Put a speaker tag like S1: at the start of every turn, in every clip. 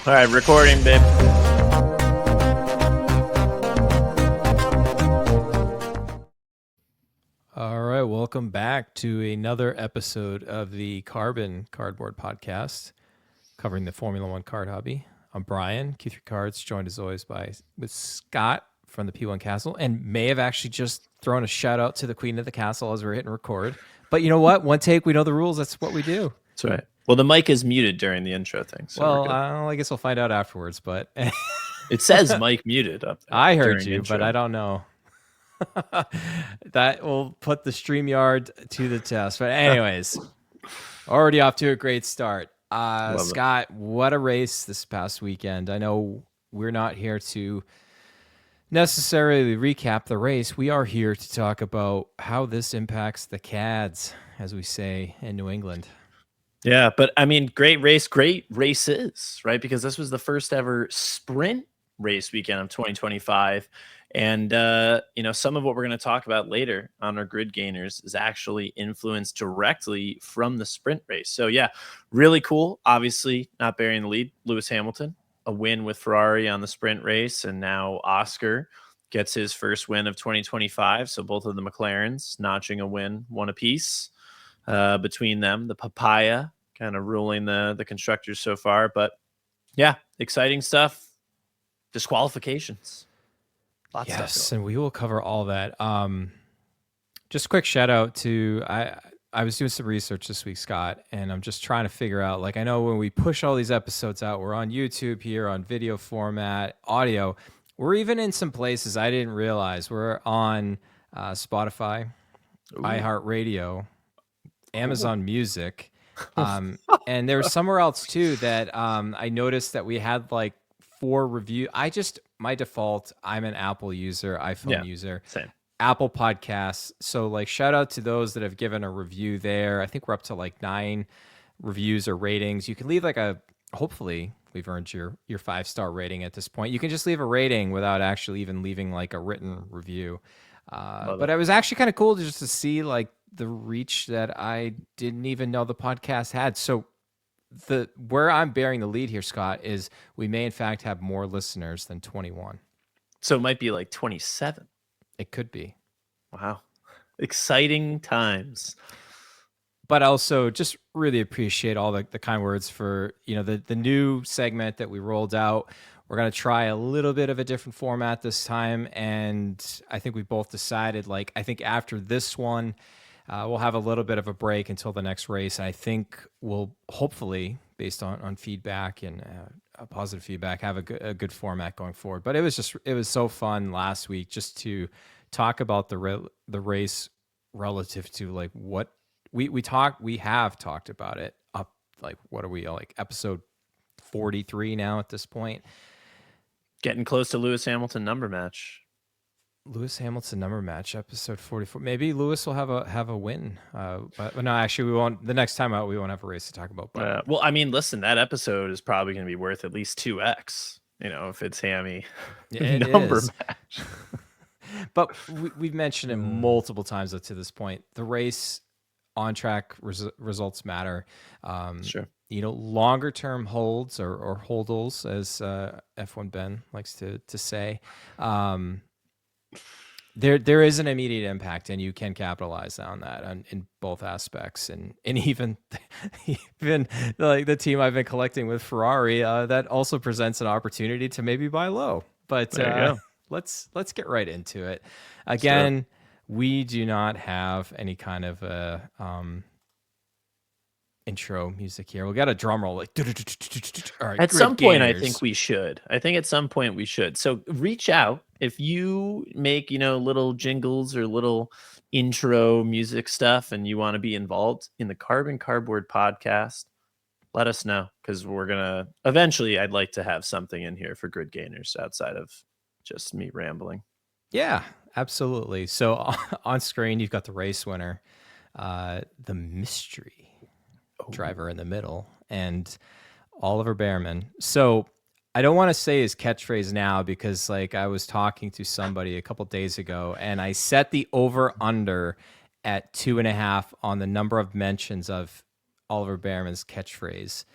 S1: All right, recording, babe.
S2: All right, welcome back to another episode of the Carbon Cardboard Podcast, covering the Formula One card hobby. I'm Bryan, Q3 Cards, joined as always with Scott from the P1 Castle, and may have actually just thrown a shout out to the Queen of the Castle as we're hitting record. But you know what? One take, we know the rules. That's what we do.
S1: That's right. Well, the mic is muted during the intro thing. So
S2: well, I guess we'll find out afterwards. But
S1: it says mic muted up there.
S2: I heard you, intro. But I don't know. That will put the StreamYard to the test. But anyways, already off to a great start. Scott, what a race this past weekend. I know we're not here to necessarily recap the race. We are here to talk about how this impacts the CADs, as we say in New England.
S1: Yeah, but I mean, great races, right? Because this was the first ever sprint race weekend of 2025. And, some of what we're going to talk about later on our grid gainers is actually influenced directly from the sprint race. So, yeah, really cool. Obviously, not burying the lead. Lewis Hamilton, a win with Ferrari on the sprint race. And now Oscar gets his first win of 2025. So both of the McLarens notching a win, one apiece between them. The papaya kind of ruling the constructors so far. But, yeah, exciting stuff. Disqualifications.
S2: Yes, and we will cover all that. Just a quick shout out to I was doing some research this week, Scott, and I'm just trying to figure out, like, I know when we push all these episodes out, we're on YouTube here, on video format, audio. We're even in some places I didn't realize. We're on Spotify, iHeartRadio, Amazon Music, and there was somewhere else too that I noticed that we had like 4 review. My default, I'm an Apple user, iPhone user.
S1: Same.
S2: Apple Podcasts. So like shout out to those that have given a review there. I think we're up to like 9 reviews or ratings. You can leave hopefully we've earned your 5-star rating at this point. You can just leave a rating without actually even leaving like a written review. But it was actually kind of cool just to see like the reach that I didn't even know the podcast had. So where I'm bearing the lead here, Scott, is we may in fact have more listeners than 21.
S1: So it might be like 27.
S2: It could be.
S1: Wow. Exciting times.
S2: But also just really appreciate all the kind words for, the new segment that we rolled out. We're going to try a little bit of a different format this time. And I think we both decided, I think after this one, we'll have a little bit of a break until the next race. I think we'll hopefully, based on feedback and positive feedback, have a good format going forward. But it was so fun last week just to talk about the race relative to like what we have talked about it up. Like, what are we like episode 43 now at this point?
S1: Getting close to Lewis Hamilton number match.
S2: Lewis Hamilton number match, episode 44. Maybe Lewis will have a win. But no, actually, we won't. The next time out, we won't have a race to talk about. But
S1: well, I mean, listen, that episode is probably going to be worth at least 2x. If it's Hammy number match.
S2: But we've mentioned it multiple times up to this point. The race on track results matter.
S1: Sure.
S2: Longer term holds or holdles, as F1 Ben likes to say. There is an immediate impact, and you can capitalize on that in both aspects, and even like the team I've been collecting with Ferrari, that also presents an opportunity to maybe buy low. But let's get right into it. Again, we do not have any kind of intro music here. We got a drum roll like all right,
S1: at some point gainers. I think at some point we should. So reach out if you make little jingles or little intro music stuff and you want to be involved in the Carbon Cardboard Podcast. Let us know, because we're gonna eventually, I'd like to have something in here for grid gainers outside of just me rambling.
S2: Yeah, absolutely. So on screen you've got the race winner, the mystery driver in the middle, and Oliver Bearman. So I don't want to say his catchphrase now, because I was talking to somebody a couple days ago and I set the over under at 2.5 on the number of mentions of Oliver Bearman's catchphrase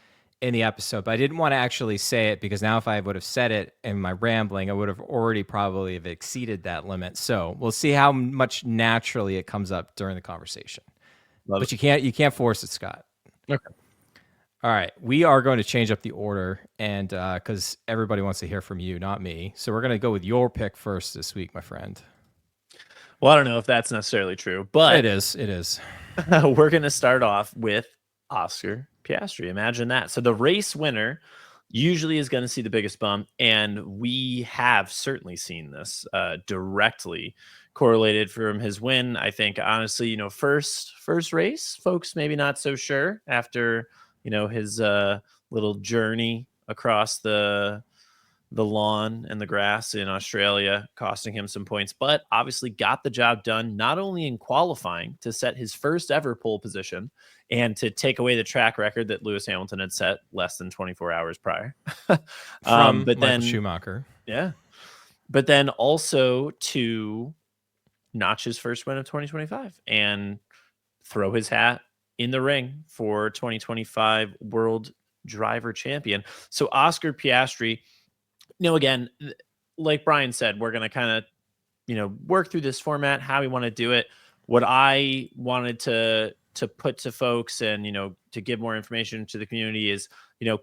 S2: in the episode, but I didn't want to actually say it because now if I would have said it in my rambling, I would have already probably have exceeded that limit. So we'll see how much naturally it comes up during the conversation.
S1: Love
S2: But
S1: it.
S2: you can't force it, Scott.
S1: Okay.
S2: All right, we are going to change up the order, and because everybody wants to hear from you, not me, so we're going to go with your pick first this week, my friend.
S1: Well, I don't know if that's necessarily true, but
S2: It is. It is.
S1: we're going to start off with Oscar Piastri. Imagine that. So the race winner usually is going to see the biggest bump, and we have certainly seen this directly correlated from his win. I think honestly, first race, folks maybe not so sure after his little journey across the lawn and the grass in Australia, costing him some points, but obviously got the job done, not only in qualifying to set his first ever pole position and to take away the track record that Lewis Hamilton had set less than 24 hours prior.
S2: From
S1: But
S2: Michael
S1: then,
S2: Schumacher.
S1: yeah, but then also to notch his first win of 2025 and throw his hat in the ring for 2025 World Driver Champion. So Oscar Piastri, again, like Bryan said, we're going to kind of, work through this format, how we want to do it. What I wanted to put to folks and, to give more information to the community is,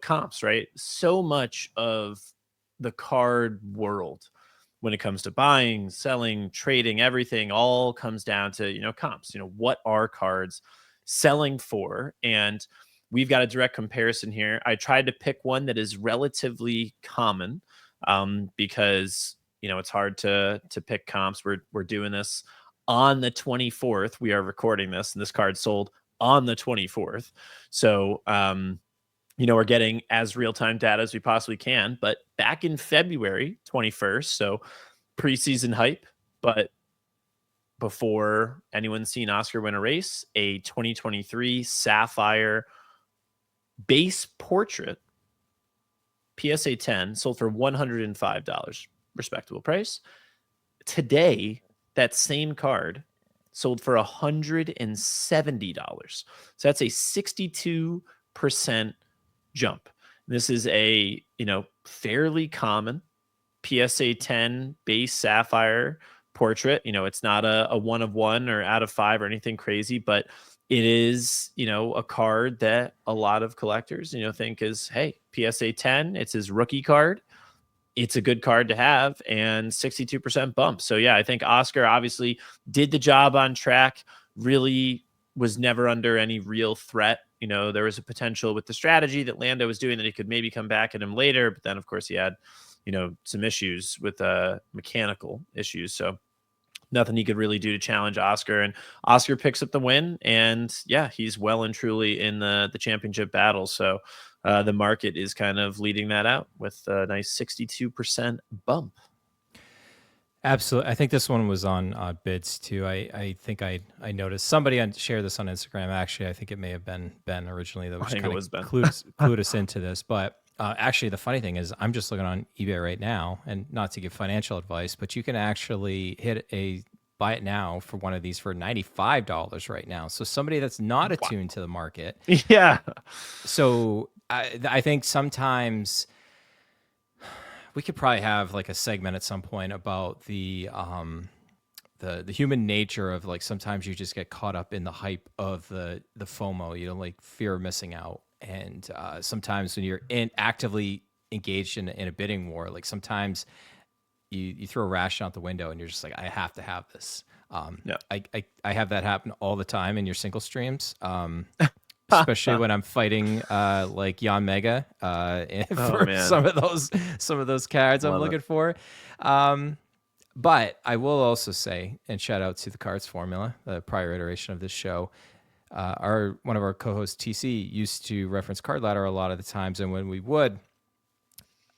S1: comps, right? So much of the card world when it comes to buying, selling, trading, everything all comes down to, comps, what are cards selling for? And we've got a direct comparison here. I tried to pick one that is relatively common because it's hard to pick comps. We're doing this on the 24th. We are recording this, and this card sold on the 24th. So we're getting as real-time data as we possibly can. But back in February 21st, so preseason hype, but before anyone's seen Oscar win a race, a 2023 Sapphire base portrait PSA 10 sold for $105, respectable price. Today, that same card sold for $170. So that's a 62% jump. This is a, fairly common PSA 10 base Sapphire portrait. It's not a 1 of 1 or out of 5 or anything crazy, but it is, a card that a lot of collectors, think is, hey, PSA 10, it's his rookie card. It's a good card to have, and 62% bump. So yeah, I think Oscar obviously did the job on track, really was never under any real threat. There was a potential with the strategy that Lando was doing that he could maybe come back at him later, but then of course he had, some issues with mechanical issues. So nothing he could really do to challenge Oscar, and Oscar picks up the win. And yeah, he's well and truly in the championship battle. So the market is kind of leading that out with a nice 62% bump.
S2: Absolutely. I think this one was on bids too. I think I noticed somebody shared this on Instagram. Actually, I think it may have been Ben originally that was kind of clued us into this. But actually, the funny thing is I'm just looking on eBay right now, and not to give financial advice, but you can actually buy it now for one of these for $95 right now. So somebody that's not attuned to the market.
S1: Yeah.
S2: So I think sometimes we could probably have like a segment at some point about the human nature of, like, sometimes you just get caught up in the hype of the FOMO, like fear of missing out. And sometimes when you're actively engaged in a bidding war, like sometimes you throw a ration out the window and you're just like, I have to have this.
S1: Yeah.
S2: I have that happen all the time in your single streams. Especially when I'm fighting like Jan Mega for some of those cards I'm looking for. But I will also say, and shout out to the Cards Formula, the prior iteration of this show. One of our co-hosts, TC, used to reference Card Ladder a lot of the times, and when we would,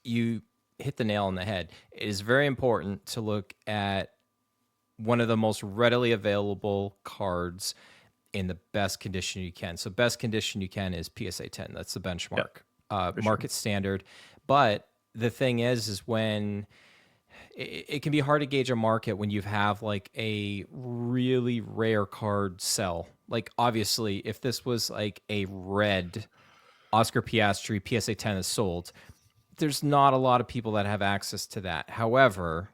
S2: you hit the nail on the head. It is very important to look at one of the most readily available cards in the best condition you can. So best condition you can is PSA 10. That's the benchmark, market standard. But the thing is when it can be hard to gauge a market when you have like a really rare card sell. Like obviously if this was like a red Oscar Piastri PSA 10 is sold. There's not a lot of people that have access to that. However,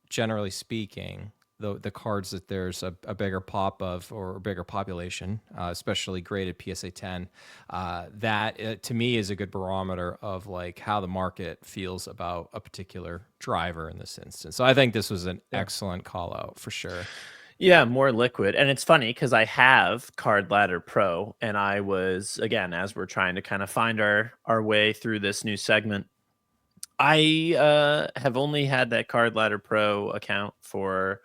S2: generally speaking, the cards that there's a bigger pop of or a bigger population, especially graded PSA 10, that to me is a good barometer of like how the market feels about a particular driver in this instance. So I think this was an excellent call out for sure.
S1: Yeah, more liquid. And it's funny because I have Card Ladder Pro, and I was, again, as we're trying to kind of find our way through this new segment, I have only had that Card Ladder Pro account for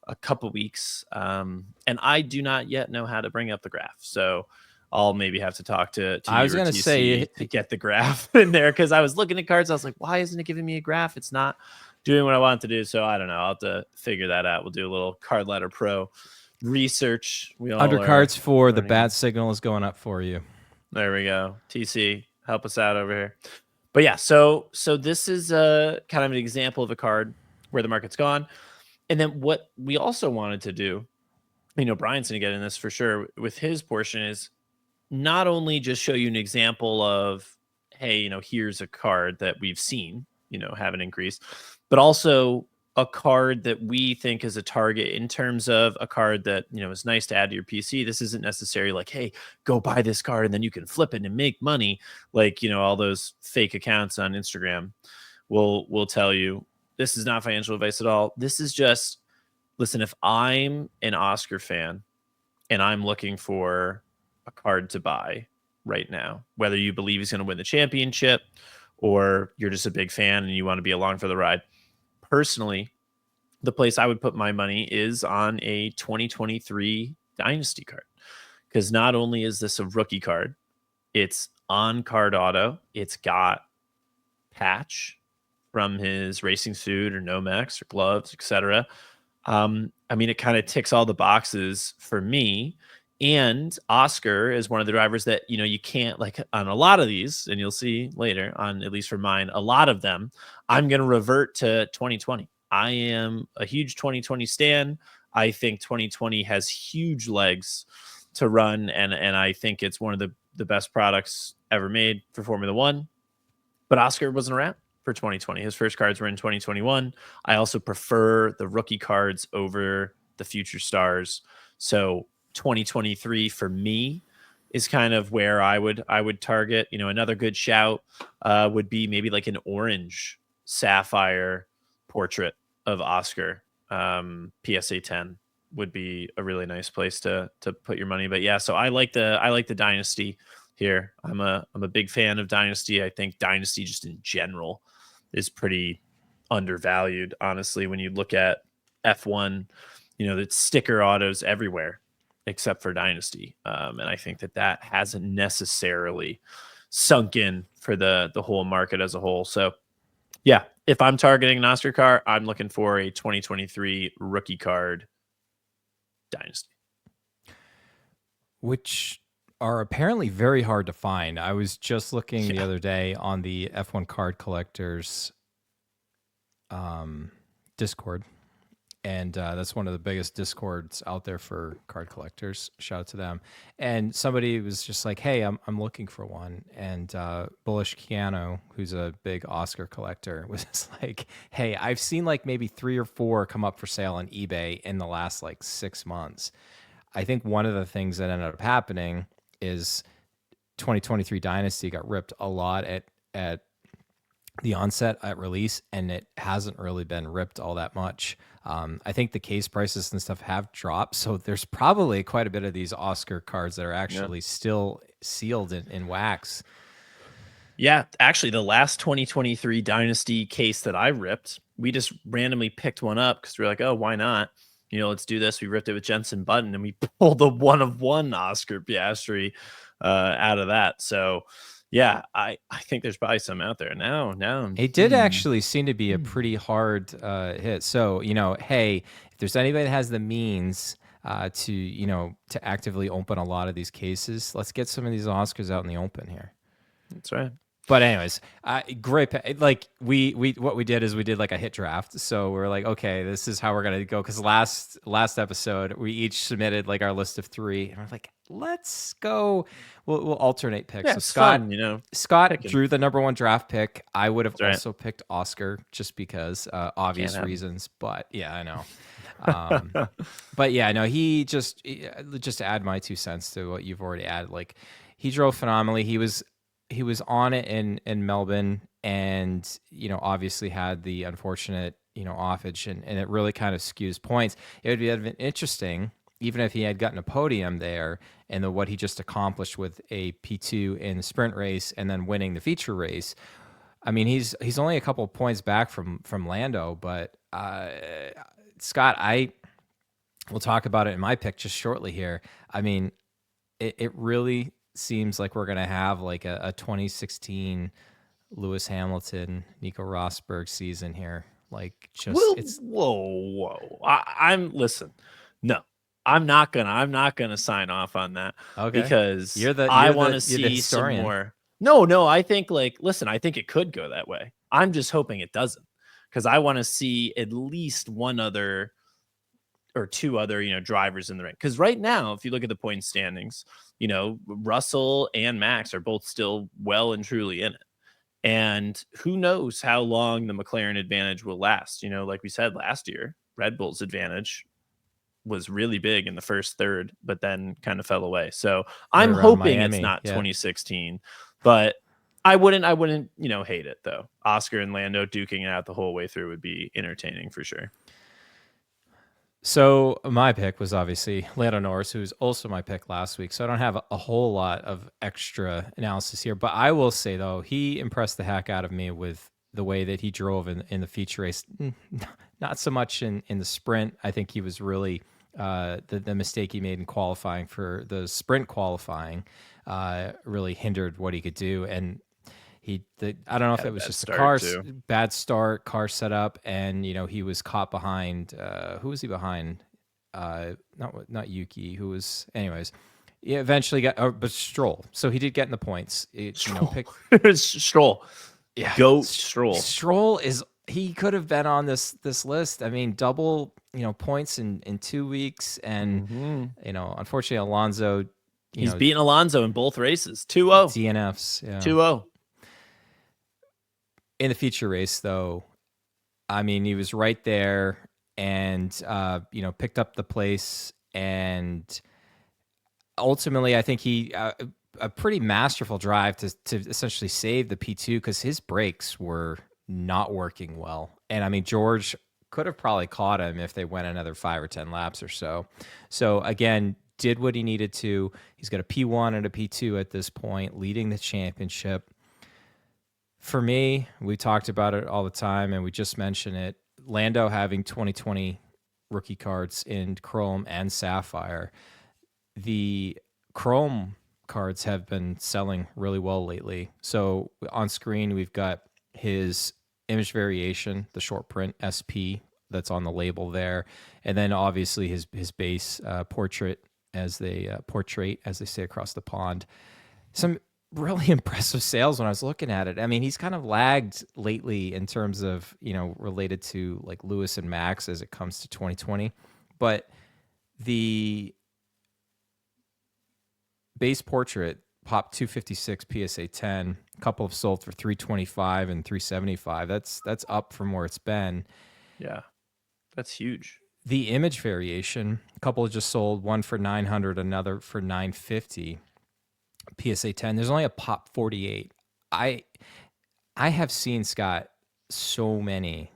S1: a couple weeks, and I do not yet know how to bring up the graph. So I'll maybe have to talk to
S2: I
S1: you
S2: was
S1: or
S2: gonna
S1: TC
S2: say,
S1: to get the graph in there, because I was looking at cards. I was like, why isn't it giving me a graph? It's not doing what I want it to do. So I don't know. I'll have to figure that out. We'll do a little Card Ladder Pro research. We all are
S2: undercards for the
S1: learning.
S2: bat signal is going up for you.
S1: There we go. TC, help us out over here. But yeah, so this is kind of an example of a card where the market's gone. And then what we also wanted to do, Brian's going to get in this for sure with his portion, is not only just show you an example of, hey, here's a card that we've seen, have an increase, but also a card that we think is a target in terms of a card that, is nice to add to your PC. This isn't necessarily like, hey, go buy this card and then you can flip it and make money. Like, all those fake accounts on Instagram will tell you. This is not financial advice at all. This is just, listen, if I'm an Oscar fan and I'm looking for a card to buy right now, whether you believe he's going to win the championship or you're just a big fan and you want to be along for the ride, personally, the place I would put my money is on a 2023 Dynasty card. Because not only is this a rookie card, it's on card auto. It's got patch from his racing suit or Nomex or gloves, etc. It kind of ticks all the boxes for me. And Oscar is one of the drivers that, you can't, like, on a lot of these, and you'll see later on, at least for mine, a lot of them, I'm going to revert to 2020. I am a huge 2020 stan. I think 2020 has huge legs to run, and I think it's one of the best products ever made for Formula One. But Oscar wasn't around for 2020. His first cards were in 2021. I also prefer the rookie cards over the future stars. So 2023 for me is kind of where I would target. Another good shout would be maybe like an orange sapphire portrait of Oscar. PSA 10 would be a really nice place to put your money. But yeah, so I like the Dynasty here. I'm a big fan of Dynasty. I think Dynasty just in general is pretty undervalued, honestly, when you look at F1. It's sticker autos everywhere except for Dynasty. And I think that hasn't necessarily sunk in for the whole market as a whole. So yeah, if I'm targeting an Oscar car, I'm looking for a 2023 rookie card Dynasty.
S2: Which are apparently very hard to find. I was just looking the other day on the F1 card collectors Discord, and that's one of the biggest Discords out there for card collectors. Shout out to them. And somebody was just like, hey, I'm looking for one. And Bullish Keanu, who's a big Oscar collector, was just like, hey, I've seen like maybe 3 or 4 come up for sale on eBay in the last like 6 months. I think one of the things that ended up happening is 2023 Dynasty got ripped a lot at the onset at release, and it hasn't really been ripped all that much. I think the case prices and stuff have dropped, so there's probably quite a bit of these Oscar cards that are actually still sealed in wax.
S1: Yeah, actually, the last 2023 Dynasty case that I ripped, we just randomly picked one up because we were like, oh, why not? Let's do this. We ripped it with Jensen Button, and we pulled a 1-of-1 Oscar Piastri out of that. So yeah, I think there's probably some out there now.
S2: It did actually seem to be a pretty hard hit. So, hey, if there's anybody that has the means to actively open a lot of these cases, let's get some of these Oscars out in the open here.
S1: That's right.
S2: But anyways, great. Like we what we did is we did like a hit draft. So we're like, okay, this is how we're gonna go. Because last episode we each submitted like our list of 3, and we're like, let's go. We'll alternate picks.
S1: Yeah,
S2: So
S1: it's fun,
S2: Scott
S1: picking.
S2: drew the number 1 draft pick. I would have
S1: That's right.
S2: also picked Oscar just because
S1: Can't
S2: obvious
S1: have 'em.
S2: reasons. But yeah, I know. But yeah, no, he just to add my 2 cents to what you've already added. Like he drove phenomenally. He was on it in Melbourne, and obviously had the unfortunate offage, and it really kind of skews points. It would have been interesting even if he had gotten a podium there, and what he just accomplished with a P2 in the sprint race and then winning the feature race. I mean, he's only a couple of points back from Lando, but Scott, we'll talk about it in my pick just shortly here. I mean, it really seems like we're going to have like a 2016 Lewis Hamilton, Nico Rosberg season here. Like it's
S1: whoa. I'm listen. No, I'm not gonna sign off on that.
S2: Okay.
S1: Because I want to see some more. No, I think listen, I think it could go that way. I'm just hoping it doesn't, because I want to see at least one other or 2 other, drivers in the ring. Because right now, if you look at the point standings, Russell and Max are both still well and truly in it. And who knows how long the McLaren advantage will last. Like we said last year, Red Bull's advantage was really big in the first third, but then kind of fell away. So I'm hoping Miami, it's not 2016, but I wouldn't, hate it though. Oscar and Lando duking it out the whole way through would be entertaining for sure.
S2: So my pick was obviously Lando Norris, who's also my pick last week. So I don't have a whole lot of extra analysis here, but I will say though, he impressed the heck out of me with the way that he drove in the feature race. Not so much in the sprint. I think he was really the mistake he made in qualifying for the sprint qualifying really hindered what he could do. And I don't know if it was just the bad start, car setup, and he was caught behind. Who was he behind? Not Yuki. Who was? Anyways, yeah. Eventually got, but Stroll. So he did get in the points.
S1: Stroll.
S2: Yeah,
S1: Stroll.
S2: Stroll he could have been on this list. I mean, double points in 2 weeks, and unfortunately Alonso.
S1: He's beaten Alonso in both races. 2-0
S2: DNFs. Yeah.
S1: 2-0.
S2: In the feature race, though, I mean, he was right there and, picked up the place. And ultimately, I think he a pretty masterful drive to essentially save the P2, because his brakes were not working well. And I mean, George could have probably caught him if they went another 5 or 10 laps or so. So again, did what he needed to. He's got a P1 and a P2 at this point, leading the championship. For me, we talked about it all the time, and we just mentioned it. Lando having 2020 rookie cards in Chrome and Sapphire. The Chrome cards have been selling really well lately. So on screen, we've got his image variation, the short print SP that's on the label there, and then obviously his base portrait, as they say across the pond. Some really impressive sales when I was looking at it. I mean, he's kind of lagged lately in terms of, related to like Lewis and Max as it comes to 2020. But the base portrait popped 256 PSA 10, a couple have sold for 325 and 375. That's up from where it's been.
S1: Yeah, that's huge.
S2: The image variation, a couple just sold, one for 900, another for 950. PSA 10. There's only a pop 48. I have seen, Scott, so many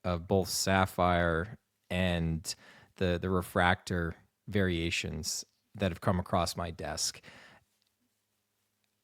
S2: of both Sapphire and the refractor variations that have come across my desk.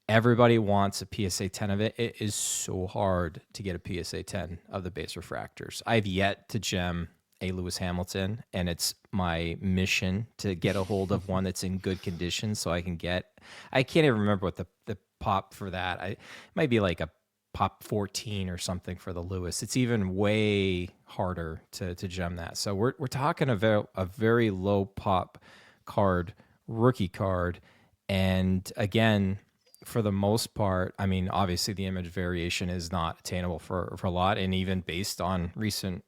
S2: Everybody wants a PSA 10 of it. It is so hard to get a PSA 10 of the base refractors. I've yet to gem a Lewis Hamilton, and it's my mission to get a hold of one that's in good condition so I can't even remember what the pop for that. It might be like a pop 14 or something for the Lewis. It's even way harder to gem that. So we're talking about a very low pop card, rookie card. And again, for the most part, I mean, obviously the image variation is not attainable for a lot, and even based on recent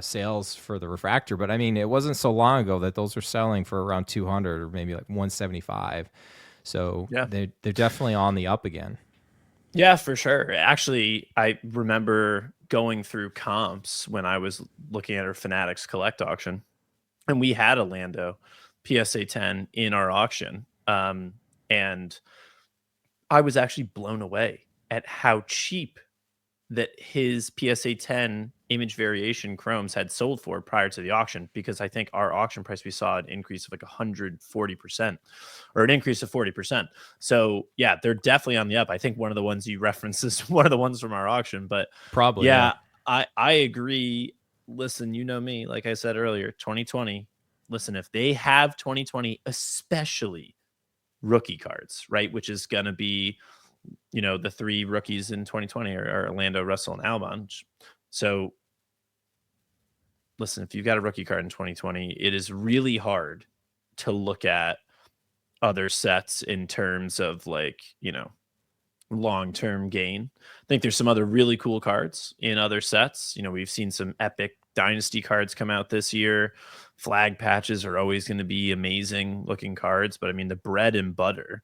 S2: sales for the refractor. But I mean, it wasn't so long ago that those were selling for around 200 or maybe like 175. So
S1: Yeah.
S2: they're definitely on the up again.
S1: Yeah, for sure. Actually, I remember going through comps when I was looking at our Fanatics Collect auction, and we had a Lando PSA 10 in our auction. And I was actually blown away at how cheap that his PSA 10 image variation chromes had sold for prior to the auction, because I think our auction price, we saw an increase of like 140% or an increase of 40%. So yeah, they're definitely on the up. I think one of the ones you referenced is one of the ones from our auction, but
S2: Probably, yeah.
S1: yeah, I agree. Listen, you know me, like I said earlier, 2020. Listen, if they have 2020, especially rookie cards, right, which is going to be, the three rookies in 2020 are Orlando, Russell, and Albon. So listen, if you've got a rookie card in 2020, it is really hard to look at other sets in terms of like, long-term gain. I think there's some other really cool cards in other sets. We've seen some epic dynasty cards come out this year. Flag patches are always going to be amazing looking cards, but I mean the bread and butter,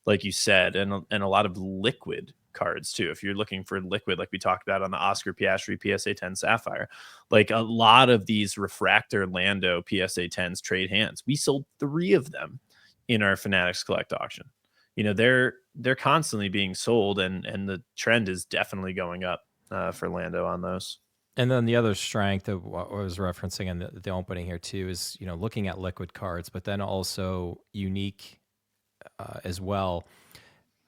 S1: like you said, and a lot of liquid cards too. If you're looking for liquid, like we talked about on the Oscar Piastri PSA 10 Sapphire, like a lot of these refractor Lando PSA 10s trade hands, we sold 3 of them in our Fanatics Collect auction. They're constantly being sold, and the trend is definitely going up for Lando on those.
S2: And then the other strength of what I was referencing in the opening here too is, looking at liquid cards, but then also unique as well.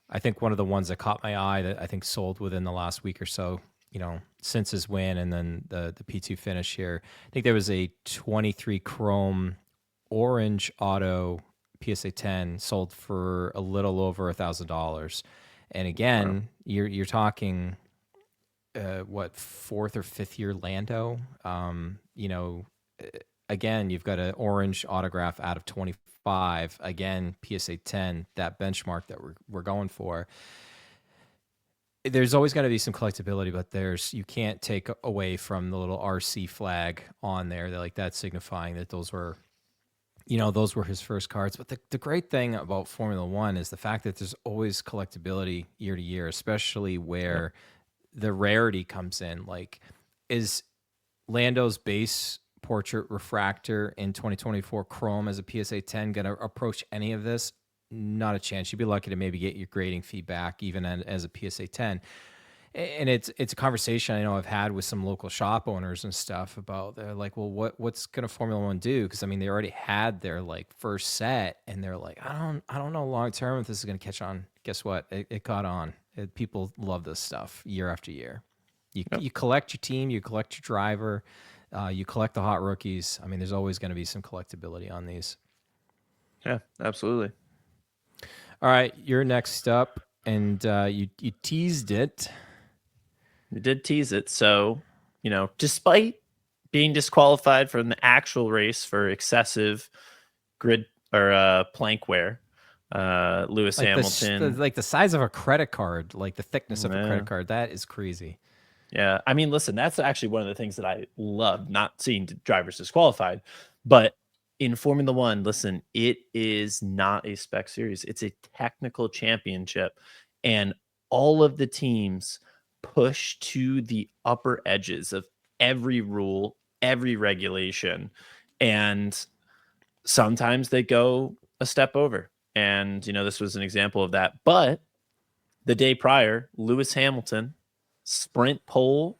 S2: I think one of the ones that caught my eye that I think sold within the last week or so, since his win and then the P2 finish here, I think there was a 23 chrome orange auto PSA 10 sold for a little over $1,000. And again,
S1: Wow.
S2: you're talking what, fourth or fifth year Lando. Again, you've got an orange autograph out of 25. Again, PSA 10, that benchmark that we're going for. There's always got to be some collectability, but you can't take away from the little RC flag on there. That's signifying that those were his first cards. But the great thing about Formula One is the fact that there's always collectability year to year, especially where the rarity comes in. Like, is Lando's base portrait refractor in 2024 chrome as a PSA 10 going to approach any of this? Not a chance. You'd be lucky to maybe get your grading feedback even as a PSA 10. And it's a conversation I know I've had with some local shop owners and stuff about, they're like, well, what's going to Formula One do? Because I mean, they already had their first set, and they're like, I don't know long term if this is going to catch on. Guess what? It caught on. People love this stuff year after year. You collect your team, you collect your driver, you collect the hot rookies. I mean, there's always going to be some collectability on these.
S1: Yeah, absolutely.
S2: All right, you're next up, and you teased it.
S1: We did tease it. So, despite being disqualified from the actual race for excessive grid or plank wear, Lewis Hamilton.
S2: The size of a credit card, like the thickness of a credit card, that is crazy.
S1: Yeah. I mean, listen, that's actually one of the things that I love, not seeing drivers disqualified. But in Formula One, listen, it is not a spec series, it's a technical championship. And all of the teams push to the upper edges of every rule, every regulation. And sometimes they go a step over. And, this was an example of that. But the day prior, Lewis Hamilton, sprint pole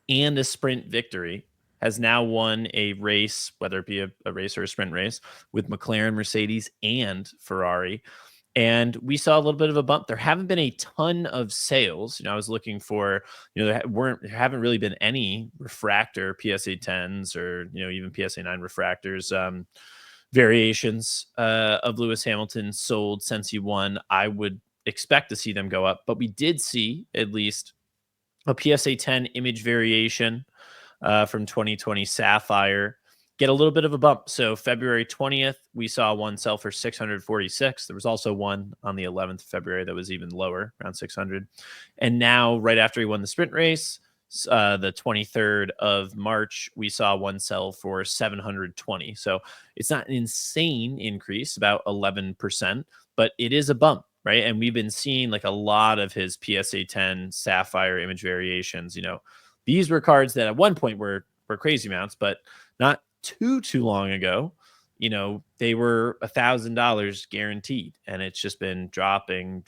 S1: and a sprint victory, has now won a race, whether it be a race or a sprint race, with McLaren, Mercedes, and Ferrari. And we saw a little bit of a bump. There haven't been a ton of sales. I was looking for, there haven't really been any refractor PSA 10s or, even PSA 9 refractors, variations of Lewis Hamilton sold since he won. I would expect to see them go up, but we did see at least a PSA 10 image variation from 2020 Sapphire get a little bit of a bump. So February 20th, we saw one sell for 646. There was also one on the 11th of February that was even lower, around 600. And now, right after he won the sprint race, the 23rd of March, we saw one sell for 720. So it's not an insane increase, about 11%, but it is a bump, right? And we've been seeing like a lot of his PSA 10 Sapphire image variations. These were cards that at one point were crazy amounts, but not too long ago, they were $1,000 guaranteed, and it's just been dropping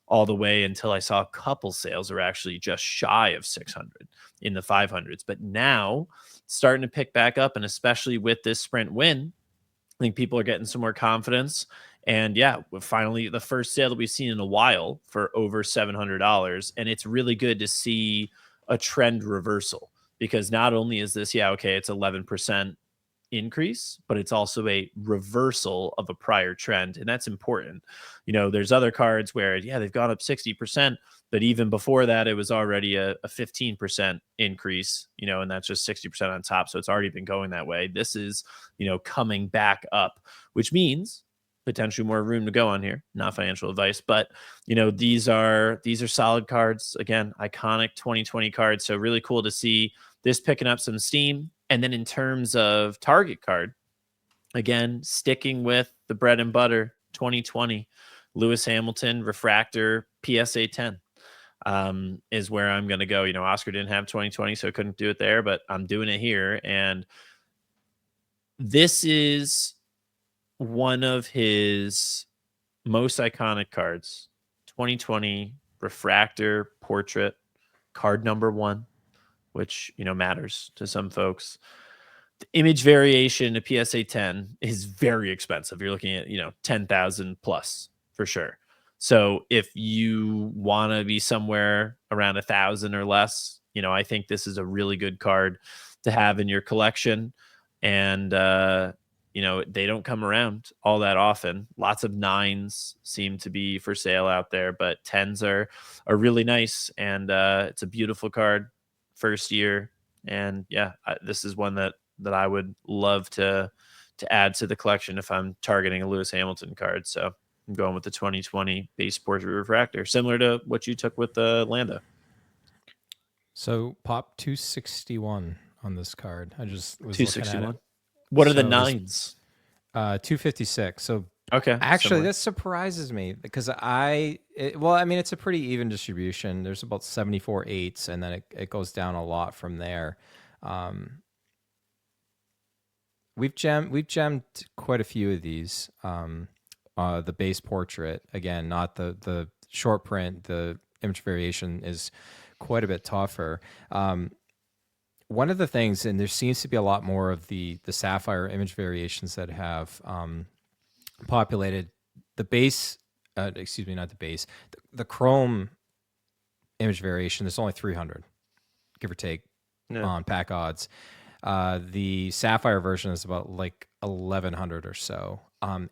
S1: all the way until I saw a couple sales are actually just shy of 600 in the 500s. But now starting to pick back up, and especially with this sprint win, I think people are getting some more confidence. And yeah, finally the first sale that we've seen in a while for over $700, and it's really good to see a trend reversal, because not only is this, it's 11% increase, but it's also a reversal of a prior trend. And that's important. There's other cards where, they've gone up 60%, but even before that, it was already a 15% increase, and that's just 60% on top. So it's already been going that way. This is, coming back up, which means potentially more room to go on here. Not financial advice, but these are solid cards. Again, iconic 2020 cards. So really cool to see this picking up some steam. And then in terms of target card, again, sticking with the bread and butter, 2020 Lewis Hamilton refractor PSA 10 is where I'm going to go. Oscar didn't have 2020, so I couldn't do it there, but I'm doing it here. And this is one of his most iconic cards, 2020 refractor portrait, card number 1, which, matters to some folks. The image variation to PSA 10 is very expensive. You're looking at, 10,000 plus for sure. So if you want to be somewhere around 1,000 or less, I think this is a really good card to have in your collection. And, they don't come around all that often. Lots of 9s seem to be for sale out there, but 10s are really nice. And it's a beautiful card, first year. And this is one that I would love to add to the collection if I'm targeting a Lewis Hamilton card. So I'm going with the 2020 base portrait refractor, similar to what you took with the Lando.
S2: So pop 261 on this card. I just was
S1: 261. What are the 9s?
S2: 256. So
S1: okay,
S2: actually,
S1: similar.
S2: That surprises me because it's a pretty even distribution. There's about 74 8s, and then it goes down a lot from there. We've gemmed quite a few of these. The base portrait, again, not the short print. The image variation is quite a bit tougher. One of the things, and there seems to be a lot more of the sapphire image variations that have populated the base, not the base, the chrome image variation. There's only 300, give or take, on pack odds. The sapphire version is about like 1,100 or so.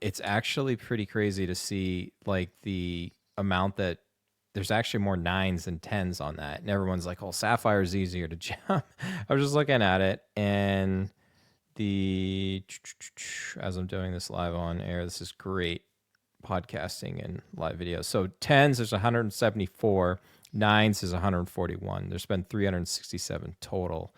S2: It's actually pretty crazy to see like the amount that there's actually more 9s than 10s on that. And everyone's like, oh, sapphire is easier to gem. I was just looking at it, and as I'm doing this live on air, this is great podcasting and live video. So 10s, there's 174. 9s is 141. There's been 367 total.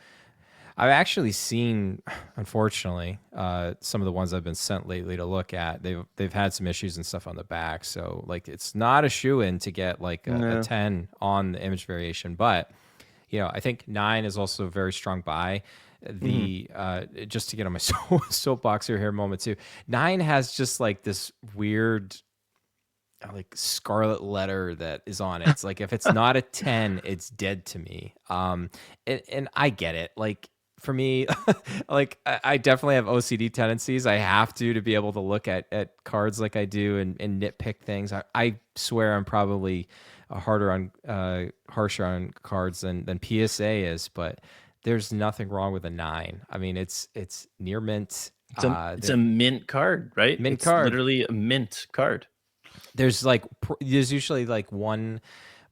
S2: I've actually seen, unfortunately, some of the ones I've been sent lately to look at. They've had some issues and stuff on the back, so like it's not a shoe-in to get like a 10 on the image variation. But I think 9 is also a very strong buy. Just to get on my soapbox here a moment too. 9 has just like this weird like scarlet letter that is on it. It's like if it's not a 10, it's dead to me. And I get it. Like for me, like I definitely have OCD tendencies. I have to be able to look at cards like I do and nitpick things. I swear I'm probably harsher on cards than PSA is, but there's nothing wrong with a 9. I mean, it's near mint.
S1: It's a mint card, right?
S2: Mint
S1: it's
S2: card.
S1: Literally a mint card.
S2: There's usually like one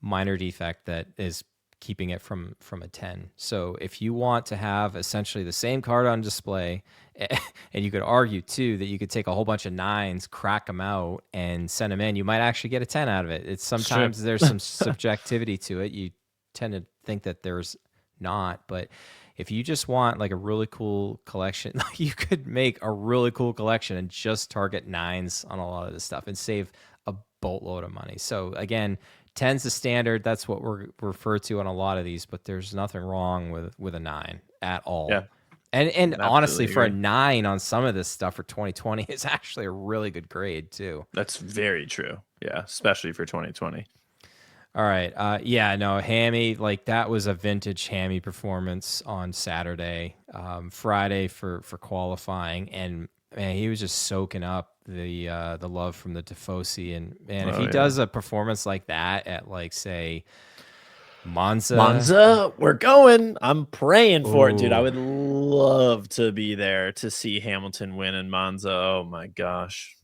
S2: minor defect that is keeping it from a 10. So if you want to have essentially the same card on display, and you could argue too that you could take a whole bunch of 9s, crack them out, and send them in, you might actually get a 10 out of it. It's sometimes there's some subjectivity to it. You tend to think that there's not, but if you just want like a really cool collection, you could make a really cool collection and just target 9s on a lot of this stuff and save a boatload of money. So again, 10's the standard. That's what we're referred to on a lot of these, but there's nothing wrong with a 9 at all.
S1: Yeah.
S2: And honestly, for a 9 on some of this stuff for 2020 is actually a really good grade too.
S1: That's very true. Yeah, especially for 2020.
S2: All right. Hammy, like that was a vintage Hammy performance on Saturday, Friday for qualifying, and man, he was just soaking up the love from the Tifosi, and man, if he does a performance like that at like say Monza,
S1: we're going. I'm praying for it, dude. I would love to be there to see Hamilton win in Monza. Oh my gosh.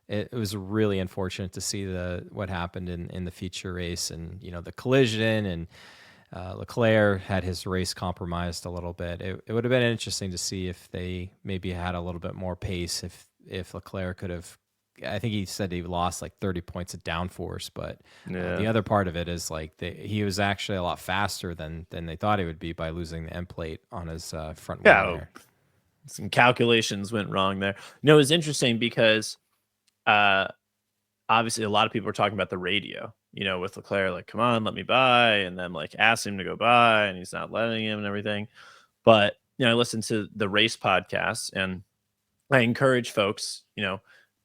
S2: It was really unfortunate to see what happened in the feature race, and the collision, and Leclerc had his race compromised a little bit. It would have been interesting to see if they maybe had a little bit more pace, if Leclerc could have. I think he said he lost like 30 points of downforce, but the other part of it is like he was actually a lot faster than they thought he would be by losing the end plate on his front wheel.
S1: Yeah, some calculations went wrong there. It was interesting because obviously a lot of people were talking about the radio, with Leclerc, like, come on, let me by, and then like ask him to go by, and he's not letting him and everything. But, I listened to the race podcasts, and I encourage folks,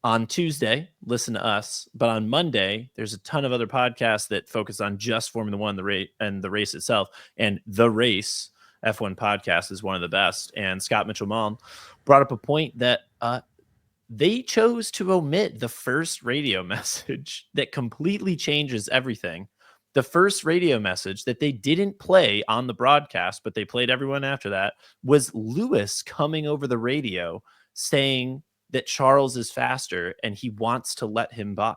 S1: on Tuesday, listen to us, but on Monday, there's a ton of other podcasts that focus on just Formula One, the race and the race itself. And the race F1 podcast is one of the best. And Scott Mitchell-Malm brought up a point that they chose to omit the first radio message that completely changes everything. The first radio message that they didn't play on the broadcast, but they played everyone after that, was Lewis coming over the radio saying that Charles is faster and he wants to let him by.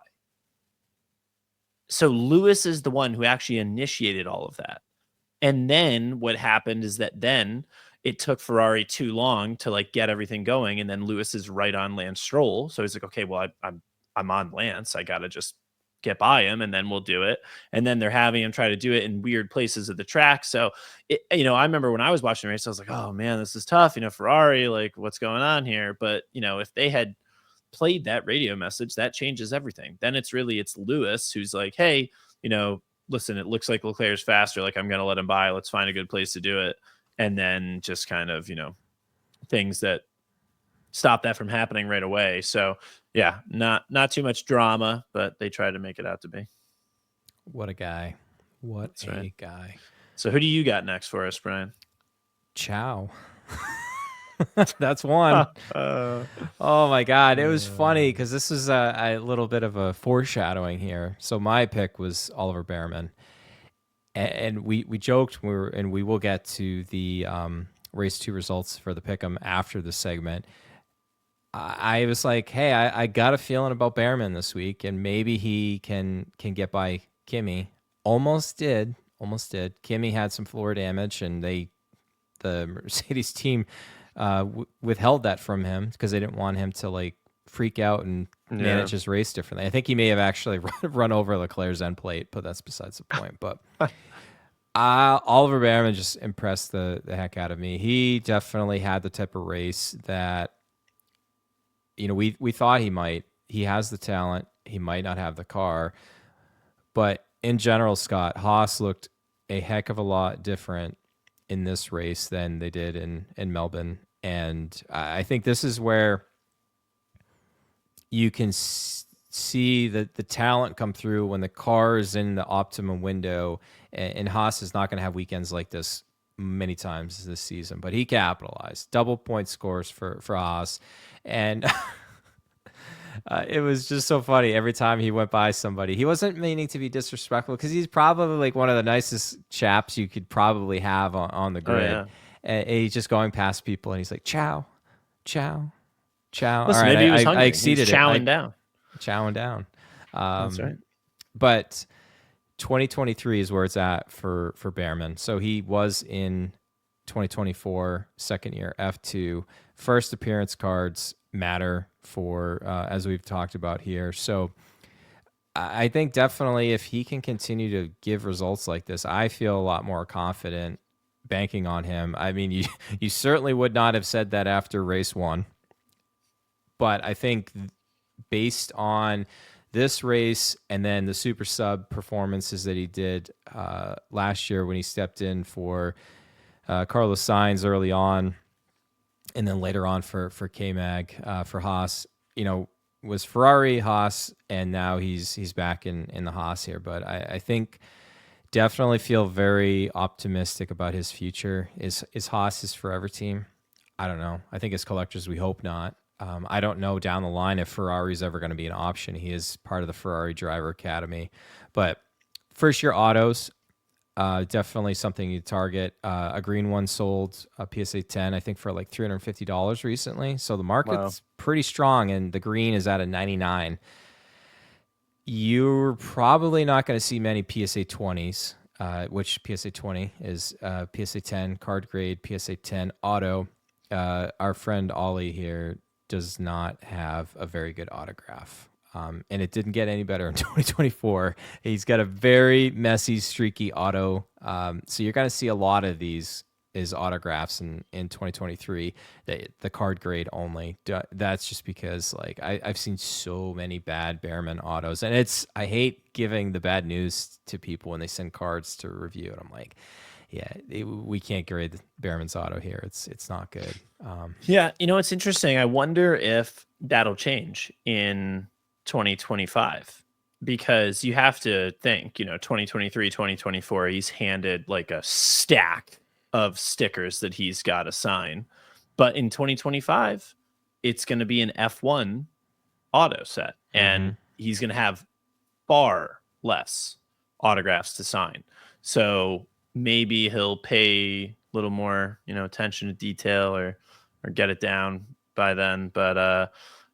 S1: So Lewis is the one who actually initiated all of that. And then what happened is that then it took Ferrari too long to like get everything going. And then Lewis is right on Lance Stroll. So he's like, okay, well, I'm on Lance. I got to just get by him and then we'll do it. And then they're having him try to do it in weird places of the track. So, I remember when I was watching the race, I was like, oh man, this is tough. Ferrari, like what's going on here? But, if they had played that radio message, that changes everything. Then it's Lewis who's like, hey, listen, it looks like Leclerc's faster. Like I'm going to let him by. Let's find a good place to do it. And then just kind of, things that stop that from happening right away. So yeah, not too much drama, but they try to make it out to be.
S2: What a guy. What a guy.
S1: So who do you got next for us, Brian?
S2: Ciao. That's one. Oh my God. It was funny because this is a little bit of a foreshadowing here. So my pick was Oliver Behrman. And we joked and we will get to the race 2 results for the pick'em after the segment. I was like, hey, I got a feeling about Behrman this week, and maybe he can get by Kimi. Almost did. Kimi had some floor damage, and the Mercedes team withheld that from him because they didn't want him to like freak out and manage his race differently. I think he may have actually run over Leclerc's end plate, but that's besides the point. But Oliver Behrman just impressed the heck out of me. He definitely had the type of race that, we thought he might. He has the talent. He might not have the car. But in general, Scott, Haas looked a heck of a lot different in this race than they did in Melbourne. And I think this is where you can see the talent come through when the car is in the optimum window. And Haas is not going to have weekends like this many times this season, but he capitalized. Double point scores for Haas. And it was just so funny every time he went by somebody. He wasn't meaning to be disrespectful because he's probably like one of the nicest chaps you could probably have on the grid. Oh, yeah. And he's just going past people and he's like, ciao, ciao, ciao.
S1: Listen,
S2: all right,
S1: maybe he was hungry.
S2: I exceeded
S1: Chowing down.
S2: Chowing down.
S1: That's right.
S2: But 2023 is where it's at for Behrman. So he was in 2024 second year F2. First appearance cards matter for as we've talked about here. So I think definitely if he can continue to give results like this, I feel a lot more confident banking on him. I mean, you certainly would not have said that after race 1, but I think based on this race and then the super sub performances that he did last year when he stepped in for Carlos Sainz early on, and then later on for K-Mag, for Haas, was Ferrari, Haas, and now he's back in the Haas here. But I think definitely feel very optimistic about his future. Is Haas his forever team? I don't know. I think as collectors, we hope not. I don't know down the line if Ferrari's ever going to be an option. He is part of the Ferrari Driver Academy. But first year autos, definitely something you target. A green one sold a PSA 10, I think, for like $350 recently. So the market's pretty strong, and the green is at a 99. You're probably not going to see many PSA 20s, which PSA 20 is PSA 10 card grade, PSA 10 auto. Our friend Ollie here does not have a very good autograph. And it didn't get any better in 2024. He's got a very messy, streaky auto. So you're going to see a lot of these autographs in 2023, the card grade only. That's just because I've seen so many bad Behrman autos. And I hate giving the bad news to people when they send cards to review. And I'm like, yeah, we can't grade Behrman's auto here. It's not good.
S1: Yeah, it's interesting. I wonder if that'll change in 2025, because you have to think, 2023, 2024, he's handed like a stack of stickers that he's got to sign. But in 2025, it's going to be an F1 auto set, and he's going to have far less autographs to sign. So maybe he'll pay a little more, attention to detail or get it down by then. But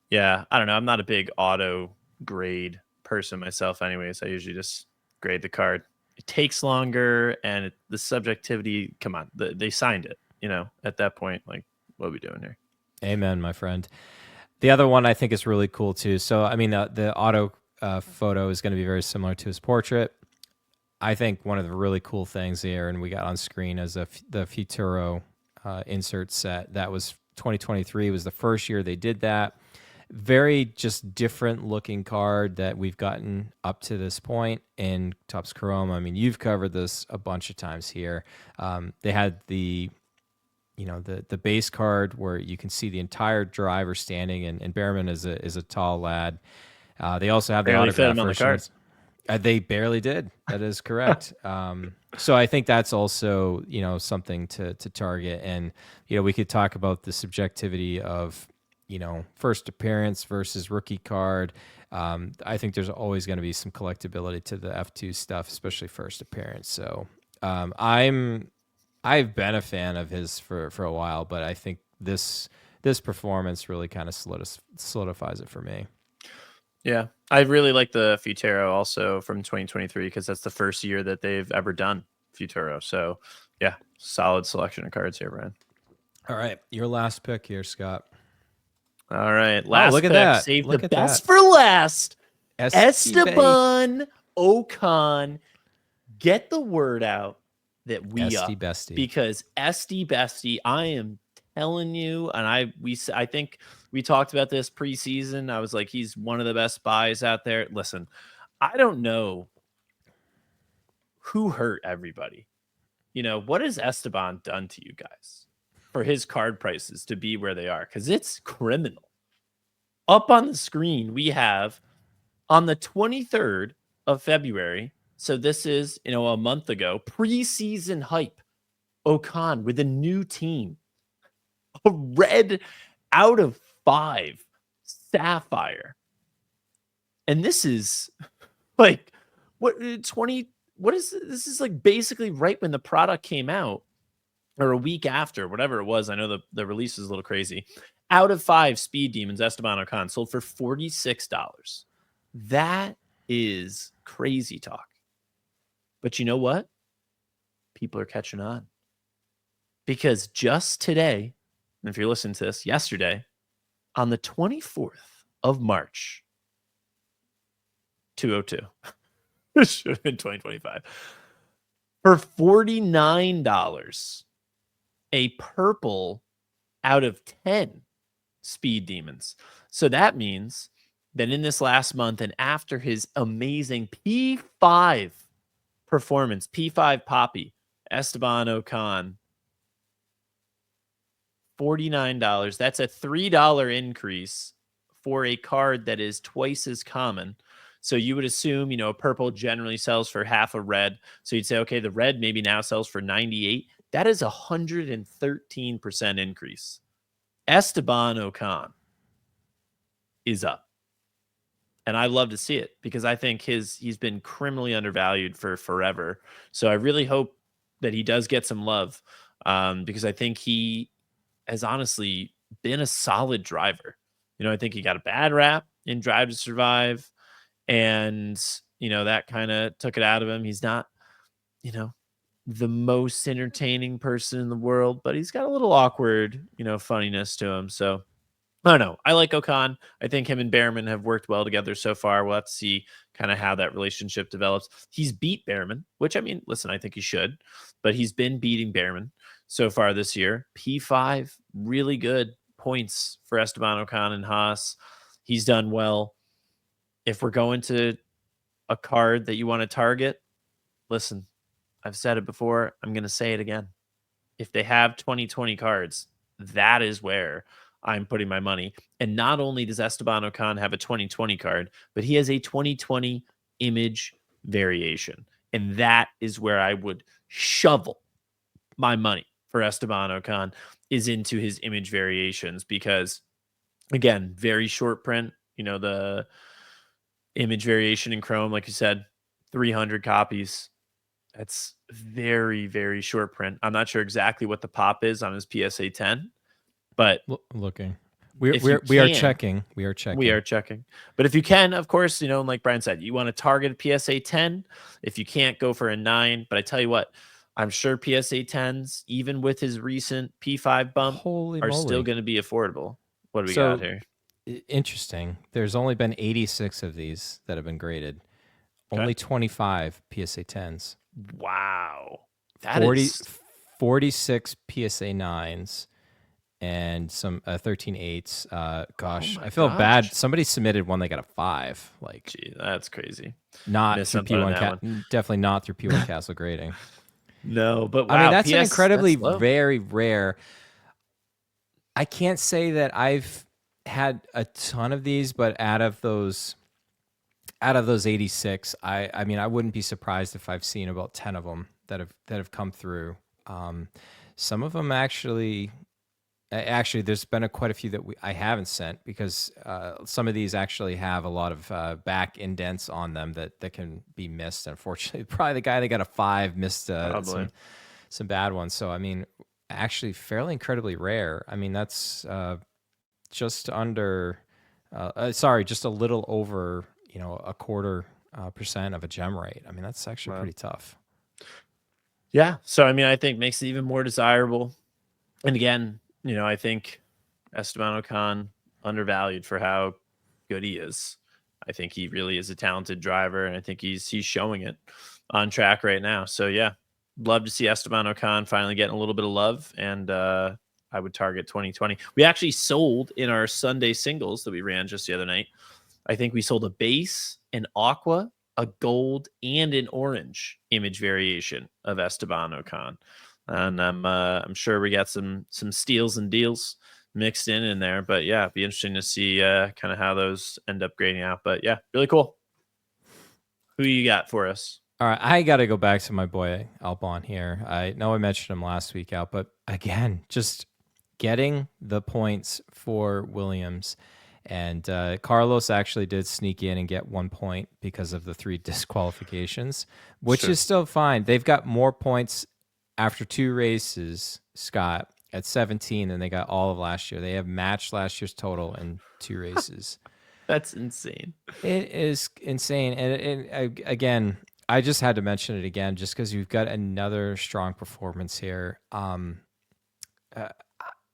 S1: yeah, I don't know. I'm not a big auto grade person myself anyways. I usually just grade the card. It takes longer, and the subjectivity, come on, they signed it, at that point, like, what are we doing here?
S2: Amen, my friend. The other one I think is really cool too. So, I mean, the auto photo is going to be very similar to his portrait. I think one of the really cool things here, and we got on screen, is the Futuro insert set. That was 2023 was the first year they did that. Very just different looking card that we've gotten up to this point in Topps Chrome. I mean, you've covered this a bunch of times here. They had the base card where you can see the entire driver standing, and Behrman is a tall lad. They also have the
S1: Barely
S2: autograph
S1: fit him on the
S2: versions. They barely did. That is correct. So I think that's also, something to target. And, we could talk about the subjectivity of, first appearance versus rookie card. I think there's always going to be some collectability to the F2 stuff, especially first appearance. So I've been a fan of his for a while, but I think this performance really kind of solidifies it for me.
S1: Yeah, I really like the Futuro also from 2023, because that's the first year that they've ever done Futuro. So yeah, solid selection of cards here, Brian.
S2: All right, your last pick here, Scott.
S1: All right, last
S2: look at
S1: pick.
S2: that.
S1: Save
S2: Look
S1: the
S2: at
S1: best
S2: that.
S1: for last.
S2: Esteban
S1: Ocon. Get the word out that we up,
S2: Bestie.
S1: because Bestie, I am telling you, and I think we talked about this preseason. I was like, he's one of the best buys out there. Listen, I don't know who hurt everybody. What has Esteban done to you guys for his card prices to be where they are? Because it's criminal. Up on the screen, we have on the 23rd of February. So this is, a month ago, preseason hype. Ocon with a new team. A red out of 5 Sapphire. And this is like, what is this? Is like basically right when the product came out, or a week after, whatever it was. I know the release is a little crazy. Out of 5 Speed Demons Esteban Ocon sold for $46. That is crazy talk. But you know what? People are catching on because just today, and if you're listening to this, yesterday, on the 24th of March, 202, it should have been 2025, for $49, a purple out of 10 Speed Demons. So that means that in this last month and after his amazing P5 performance, P5 Poppy, Esteban Ocon, $49. That's a $3 increase for a card that is twice as common. So you would assume, a purple generally sells for half a red. So you'd say, okay, the red maybe now sells for 98. That is 113% increase. Esteban Ocon is up. And I love to see it because I think he's been criminally undervalued for forever. So I really hope that he does get some love because I think he has honestly been a solid driver. I think he got a bad rap in Drive to Survive, and that kind of took it out of him. He's not, the most entertaining person in the world, but he's got a little awkward, funniness to him. So I don't know. I like Ocon. I think him and Behrman have worked well together so far. We'll have to see kind of how that relationship develops. He's beat Behrman, which listen, I think he should, but he's been beating Behrman so far this year. P5, really good points for Esteban Ocon and Haas. He's done well. If we're going to a card that you want to target, listen, I've said it before. I'm going to say it again. If they have 2020 cards, that is where I'm putting my money. And not only does Esteban Ocon have a 2020 card, but he has a 2020 image variation. And that is where I would shovel my money for Esteban Ocon, is into his image variations, because again, very short print, the image variation in Chrome, like you said, 300 copies. That's very, very short print. I'm not sure exactly what the pop is on his PSA 10, but
S2: looking.
S1: We
S2: are checking. We are checking.
S1: But if you can, of course, like Bryan said, you want to target a PSA 10. If you can't, go for a 9. But I tell you what, I'm sure PSA 10s, even with his recent P5 bump, are still going to be affordable. What do we got here?
S2: Interesting. There's only been 86 of these that have been graded. Okay. Only 25 PSA 10s.
S1: Wow.
S2: 46 PSA 9s. And some 13 8s. Gosh, I feel bad. Somebody submitted one, they got a 5.
S1: Gee, that's crazy.
S2: Not through P1, definitely not through P1 Castle grading.
S1: No, but wow,
S2: that's an incredibly very rare. I can't say that I've had a ton of these, but out of those 86, I wouldn't be surprised if I've seen about 10 of them that have come through. Some of them actually, there's been quite a few that I haven't sent, because some of these actually have a lot of back indents on them that can be missed. Unfortunately, probably the guy that got a 5 missed some bad ones. So actually fairly incredibly rare. That's just under, just a little over, a quarter % of a gem rate. That's actually pretty tough.
S1: Yeah. So I think makes it even more desirable. And again, I think Esteban Ocon undervalued for how good he is. I think he really is a talented driver, and I think he's showing it on track right now. So yeah, love to see Esteban Ocon finally getting a little bit of love, and I would target 2020. We actually sold in our Sunday singles that we ran just the other night. I think we sold a base, an aqua, a gold, and an orange image variation of Esteban Ocon. And I'm sure we got some steals and deals mixed in there. But yeah, it'd be interesting to see kind of how those end up grading out. But yeah, really cool. Who you got for us?
S2: All right, I got to go back to my boy Albon here. I know I mentioned him last week out, but again, just getting the points for Williams. And Carlos actually did sneak in and get 1 point because of the 3 disqualifications, which is still fine. They've got more points after 2 races, Scott, at 17 than they got all of last year. They have matched last year's total in 2 races.
S1: That's insane.
S2: It is insane. And again, I just had to mention it again just because you've got another strong performance here. Uh,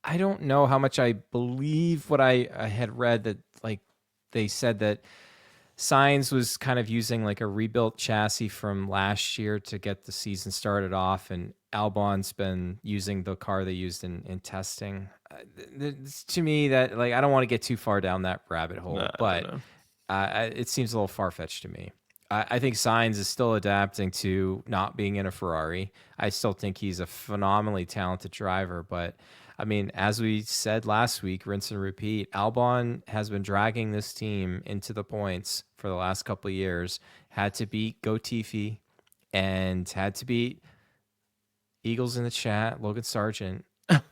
S2: I don't know how much I believe what I had read that like they said that Sainz was kind of using like a rebuilt chassis from last year to get the season started off, and Albon's been using the car they used in testing. To me, that like I don't want to get too far down that rabbit hole,
S1: No,
S2: but
S1: no.
S2: it seems a little far fetched to me. I think Sainz is still adapting to not being in a Ferrari. I still think he's a phenomenally talented driver, but I mean, as we said last week, rinse and repeat, Albon has been dragging this team into the points for the last couple of years. Had to beat Gotifi and had to beat Eagles in the chat, Logan Sargent.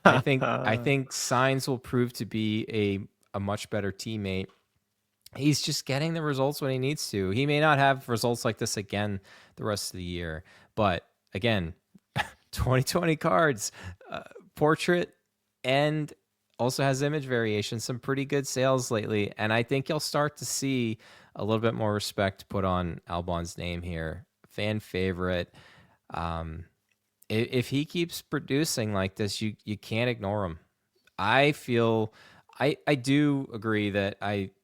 S2: I think Sainz will prove to be a much better teammate. He's just getting the results when he needs to. He may not have results like this again the rest of the year, but again, 2020 cards, portrait, and also has image variation. Some pretty good sales lately, and I think you'll start to see a little bit more respect put on Albon's name here. Fan favorite. Um, if he keeps producing like this, you can't ignore him. I feel I do agree that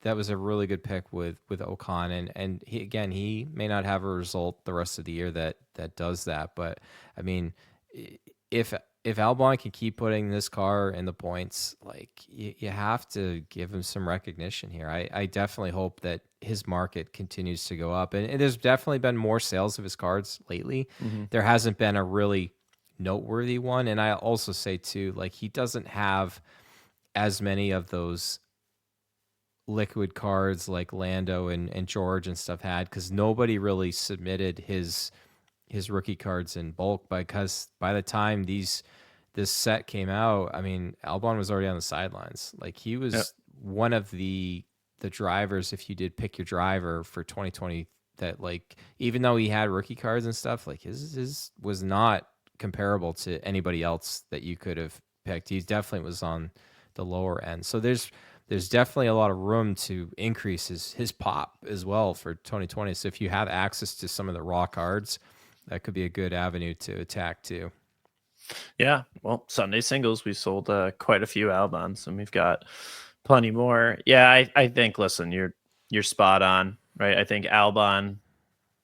S2: that was a really good pick with Ocon, and he may not have a result the rest of the year that does that, but I mean if if Albon can keep putting this car in the points, like you have to give him some recognition here. I definitely hope that his market continues to go up, and there's definitely been more sales of his cards lately.
S1: Mhm.
S2: There hasn't been a really noteworthy one, and I also say too, like he doesn't have as many of those liquid cards like Lando and George and stuff had, because nobody really submitted his rookie cards in bulk, because by the time this set came out, I mean, Albon was already on the sidelines. Like he
S1: Yep.
S2: was one of the drivers, if you did pick your driver for 2020, that like even though he had rookie cards and stuff, like his was not comparable to anybody else that you could have picked. He definitely was on the lower end. So there's definitely a lot of room to increase his pop as well for 2020. So if you have access to some of the raw cards, that could be a good avenue to attack too.
S1: Yeah. Well, Sunday singles, we sold quite a few albums, and we've got plenty more. Yeah, I think. Listen, you're spot on, right? I think Albon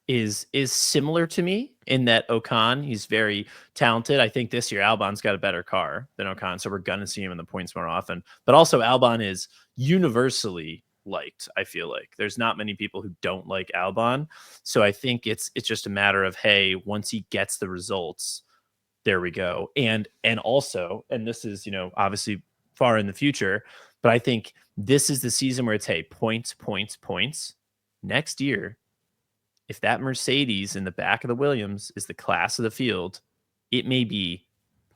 S1: is similar to me in that Ocon, he's very talented. I think this year Albon's got a better car than Ocon, so we're gonna see him in the points more often. But also Albon is universally liked. I feel like there's not many people who don't like Albon. So I think it's just a matter of, hey, once he gets the results, there we go. And also, and this is, obviously far in the future, but I think this is the season where it's, hey, points, points, points. Next year, if that Mercedes in the back of the Williams is the class of the field, it may be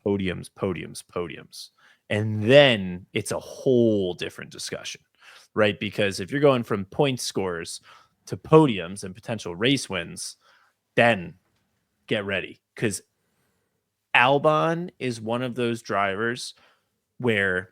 S1: podiums, podiums, podiums. And then it's a whole different discussion, right? Because if you're going from point scores to podiums and potential race wins, then get ready. Because Albon is one of those drivers where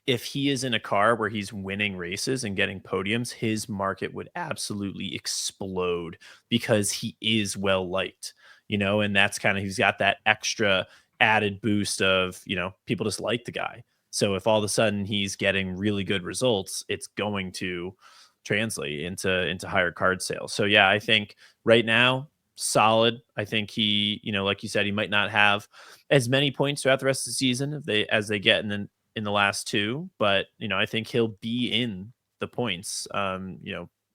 S1: if he is in a car where he's winning races and getting podiums, his market would absolutely explode because he is well liked, and that's kind of, he's got that extra added boost of, people just like the guy. So if all of a sudden he's getting really good results, it's going to translate into higher card sales. So yeah, I think right now, solid. I think he, like you said, he might not have as many points throughout the rest of the season as they get in the last two, but I think he'll be in the points,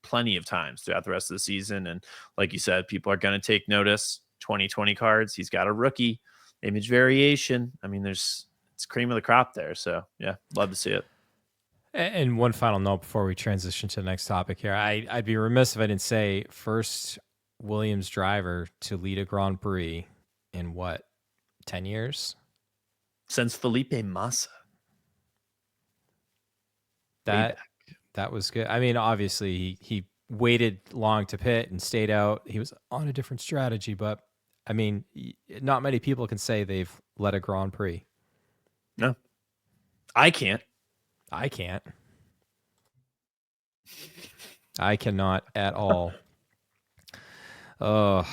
S1: plenty of times throughout the rest of the season. And like you said, people are going to take notice. 2020 cards. He's got a rookie image variation. I mean, it's cream of the crop there. So yeah, love to see it.
S2: And one final note before we transition to the next topic here, I'd be remiss if I didn't say first Williams driver to lead a Grand Prix in what, 10 years?
S1: Since Felipe Massa. Way
S2: That
S1: back.
S2: that was good. I mean, obviously he waited long to pit and stayed out. He was on a different strategy, but I mean, not many people can say they've led a Grand Prix.
S1: No, I can't.
S2: I can't. I cannot at all. Oh,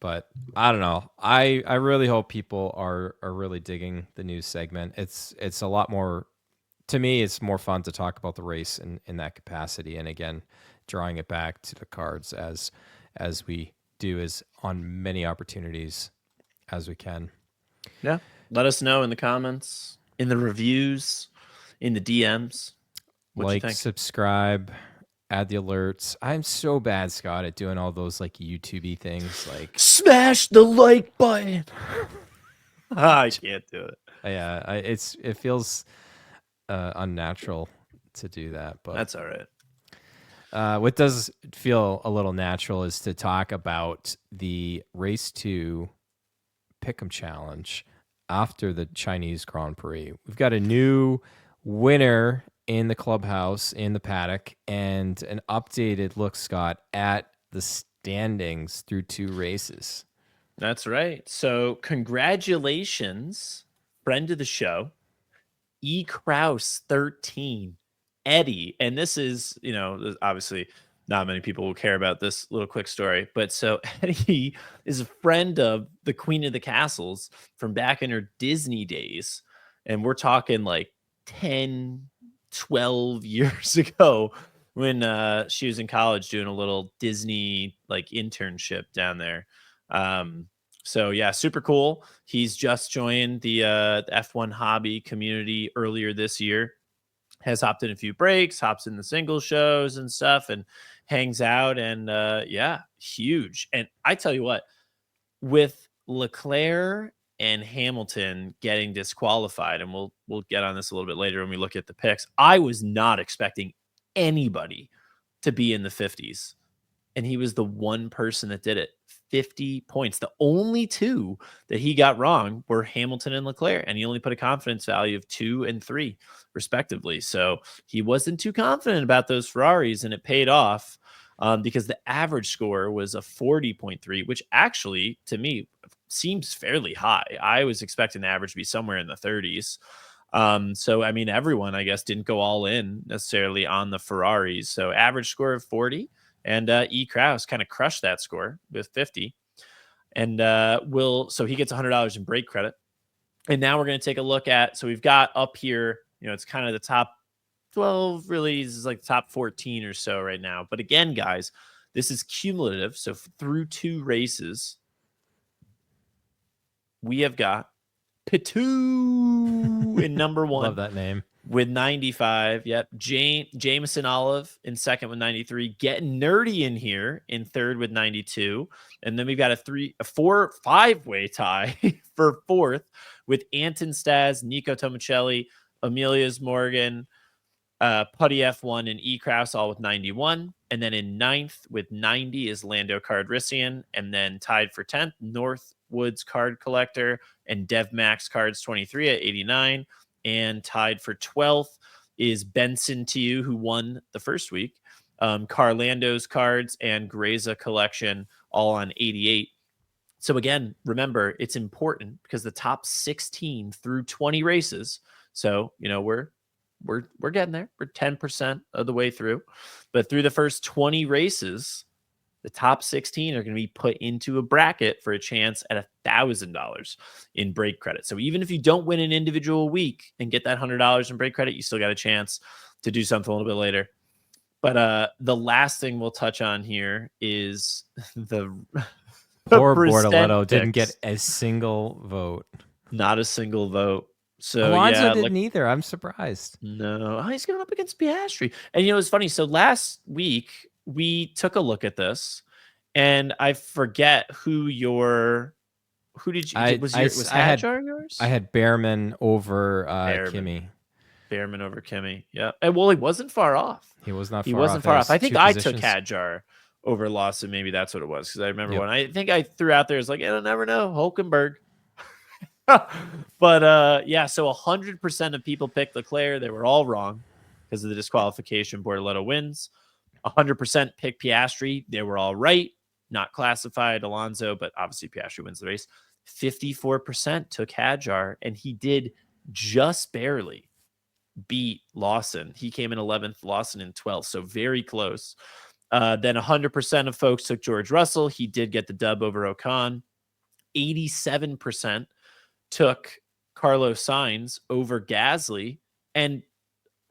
S2: but I don't know. I really hope people are really digging the news segment. It's a lot more, to me. It's more fun to talk about the race in that capacity, and again, drawing it back to the cards as we do as on many opportunities as we can.
S1: Yeah. Let us know in the comments, in the reviews, in the DMs. What you
S2: Like,
S1: think?
S2: subscribe, add the alerts. I'm so bad, Scott, at doing all those like YouTubey things. Like,
S1: Smash the like button. I can't do it.
S2: yeah, it feels unnatural to do that. But
S1: That's all right.
S2: what does feel a little natural is to talk about the Race 2 Pick'em Challenge after the Chinese Grand Prix. We've got a new winner in the clubhouse, in the paddock, and an updated look, Scott, at the standings through 2 races.
S1: That's right. So congratulations, friend of the show, E. Kraus 13, Eddie. And this is, obviously not many people will care about this little quick story. But so Eddie is a friend of the Queen of the Castles from back in her Disney days. And we're talking like 10, 12 years ago when she was in college doing a little Disney like internship down there. Um, so yeah, super cool. He's just joined the F1 hobby community earlier this year. Has hopped in a few breaks, hops in the single shows and stuff, and hangs out. And yeah, huge. And I tell you what, with Leclerc and Hamilton getting disqualified, and we'll get on this a little bit later when we look at the picks. I was not expecting anybody to be in the 50s, and he was the one person that did it. 50 points. The only two that he got wrong were Hamilton and Leclerc, and he only put a confidence value of 2 and 3, respectively. So he wasn't too confident about those Ferraris, and it paid off because the average score was a 40.3, which actually, to me, seems fairly high. I was expecting the average to be somewhere in the 30s. So, I mean, everyone, I guess, didn't go all in necessarily on the Ferraris. So, average score of 40. And E. Kraus kind of crushed that score with 50. And so he gets $100 in brake credit. And now we're going to take a look at, so we've got up here, it's kind of the top 12, really is like the top 14 or so right now. But again, guys, this is cumulative. So through 2 races, we have got Pitou in number 1.
S2: Love that name.
S1: With 95. Yep. Jameson Olive in second with 93. Getting nerdy in here in third with 92. And then we've got a 5-way tie for fourth with Anton Staz, Nico Tomicelli, Emilius Morgan, Putty F1, and E. Kraus all with 91. And then in ninth with 90 is Lando Cardrissian. And then tied for 10th, Northwoods Card Collector and Dev Max Cards 23 at 89. And tied for 12th is Benson Tiu, who won the first week. Carlando's Cards and Graza Collection all on 88. So again, remember, it's important because the top 16 through 20 races. So, we're getting there. We're 10% of the way through. But through the first 20 races, the top 16 are going to be put into a bracket for a chance at $1,000 in brake credit. So even if you don't win an individual week and get that $100 in brake credit, you still got a chance to do something a little bit later. But the last thing we'll touch on here is the
S2: Poor
S1: percent
S2: Bortoletto didn't
S1: picks.
S2: get a single vote.
S1: Not a single vote. So
S2: Alonso
S1: yeah,
S2: didn't either. I'm surprised.
S1: no, he's going up against Piastri. And it's funny. So last week we took a look at this, and I forget who did you was Hadjar yours?
S2: I had Behrman over
S1: Behrman.
S2: Kimi.
S1: Behrman over Kimi. Yeah. And well, he wasn't far off.
S2: He was not.
S1: He
S2: far
S1: wasn't
S2: off.
S1: far off. I think I took
S2: positions.
S1: Hadjar over Lawson. Maybe that's what it was, because I remember when I think I threw out there, it's like, I'll never know, Hulkenberg. But yeah, so 100% of people picked Leclerc. They were all wrong because of the disqualification. Bortoletto wins. 100% picked Piastri. They were all right. Not classified Alonso, but obviously Piastri wins the race. 54% took Hadjar, and he did just barely beat Lawson. He came in 11th, Lawson in 12th, so very close. Then 100% of folks took George Russell. He did get the dub over Ocon. 87% took Carlos Sainz over Gasly. And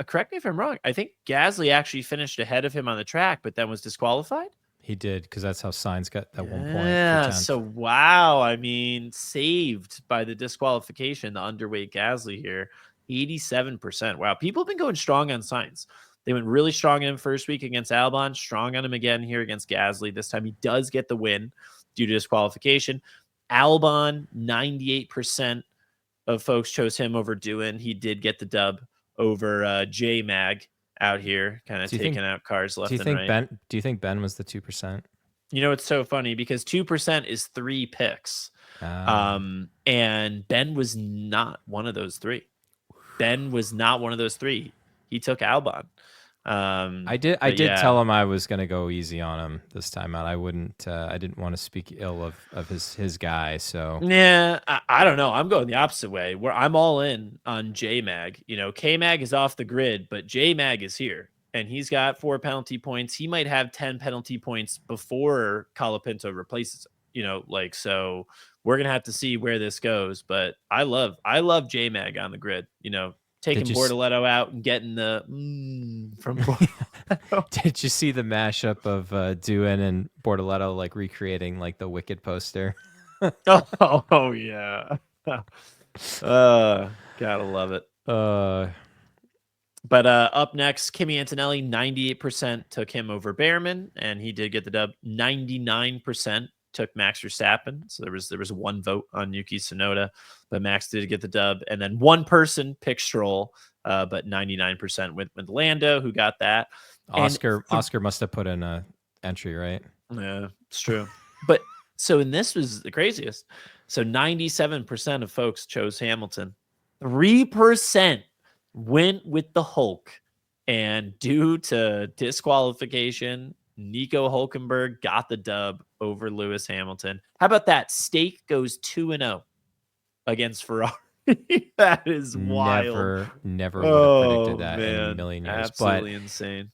S1: correct me if I'm wrong, I think Gasly actually finished ahead of him on the track, but then was disqualified.
S2: He did, because that's how Sainz got that 1 point for
S1: Yeah.
S2: 10th.
S1: So wow, I mean, saved by the disqualification, the underweight Gasly here. 87%. Wow, people have been going strong on Sainz. They went really strong in him first week against Albon, strong on him again here against Gasly. This time he does get the win due to disqualification. Albon, 98% of folks chose him over Doohan. He did get the dub over J-Mag out here, kind of taking out cars left and right.
S2: Do you think Ben was the 2%?
S1: You know, it's so funny because 2% is 3 picks. And Ben was not one of those 3. Ben was not one of those 3. He took Albon.
S2: I did tell him I was going to go easy on him this time out. I didn't want to speak ill of his guy. So
S1: yeah, I don't know. I'm going the opposite way, where I'm all in on J-Mag. You know, K-Mag is off the grid, but J-Mag is here. And he's got 4 penalty points. He might have 10 penalty points before Colapinto replaces him. You know, like, so we're gonna have to see where this goes. But I love J-Mag on the grid. You know, taking Bortoletto out and getting the from Bortoletto.
S2: Did you see the mashup of Doohan and Bortoletto, like recreating like the Wicked poster?
S1: oh yeah. Gotta love it. But up next, Kimi Antonelli, 98% took him over Behrman, and he did get the dub. 99% took Max Verstappen. So there was 1 vote on Yuki Tsunoda, but Max did get the dub. And then 1 person picked Stroll, but 99% went with Lando, who got that.
S2: Oscar must have put in a entry, right?
S1: Yeah, it's true. But so, and this was the craziest. So 97% of folks chose Hamilton. 3% went with the Hulk, and due to disqualification, Nico Hulkenberg got the dub over Lewis Hamilton. How about that? Stake goes 2-0 against Ferrari. That is wild.
S2: Never would have predicted that in a million years.
S1: Absolutely insane.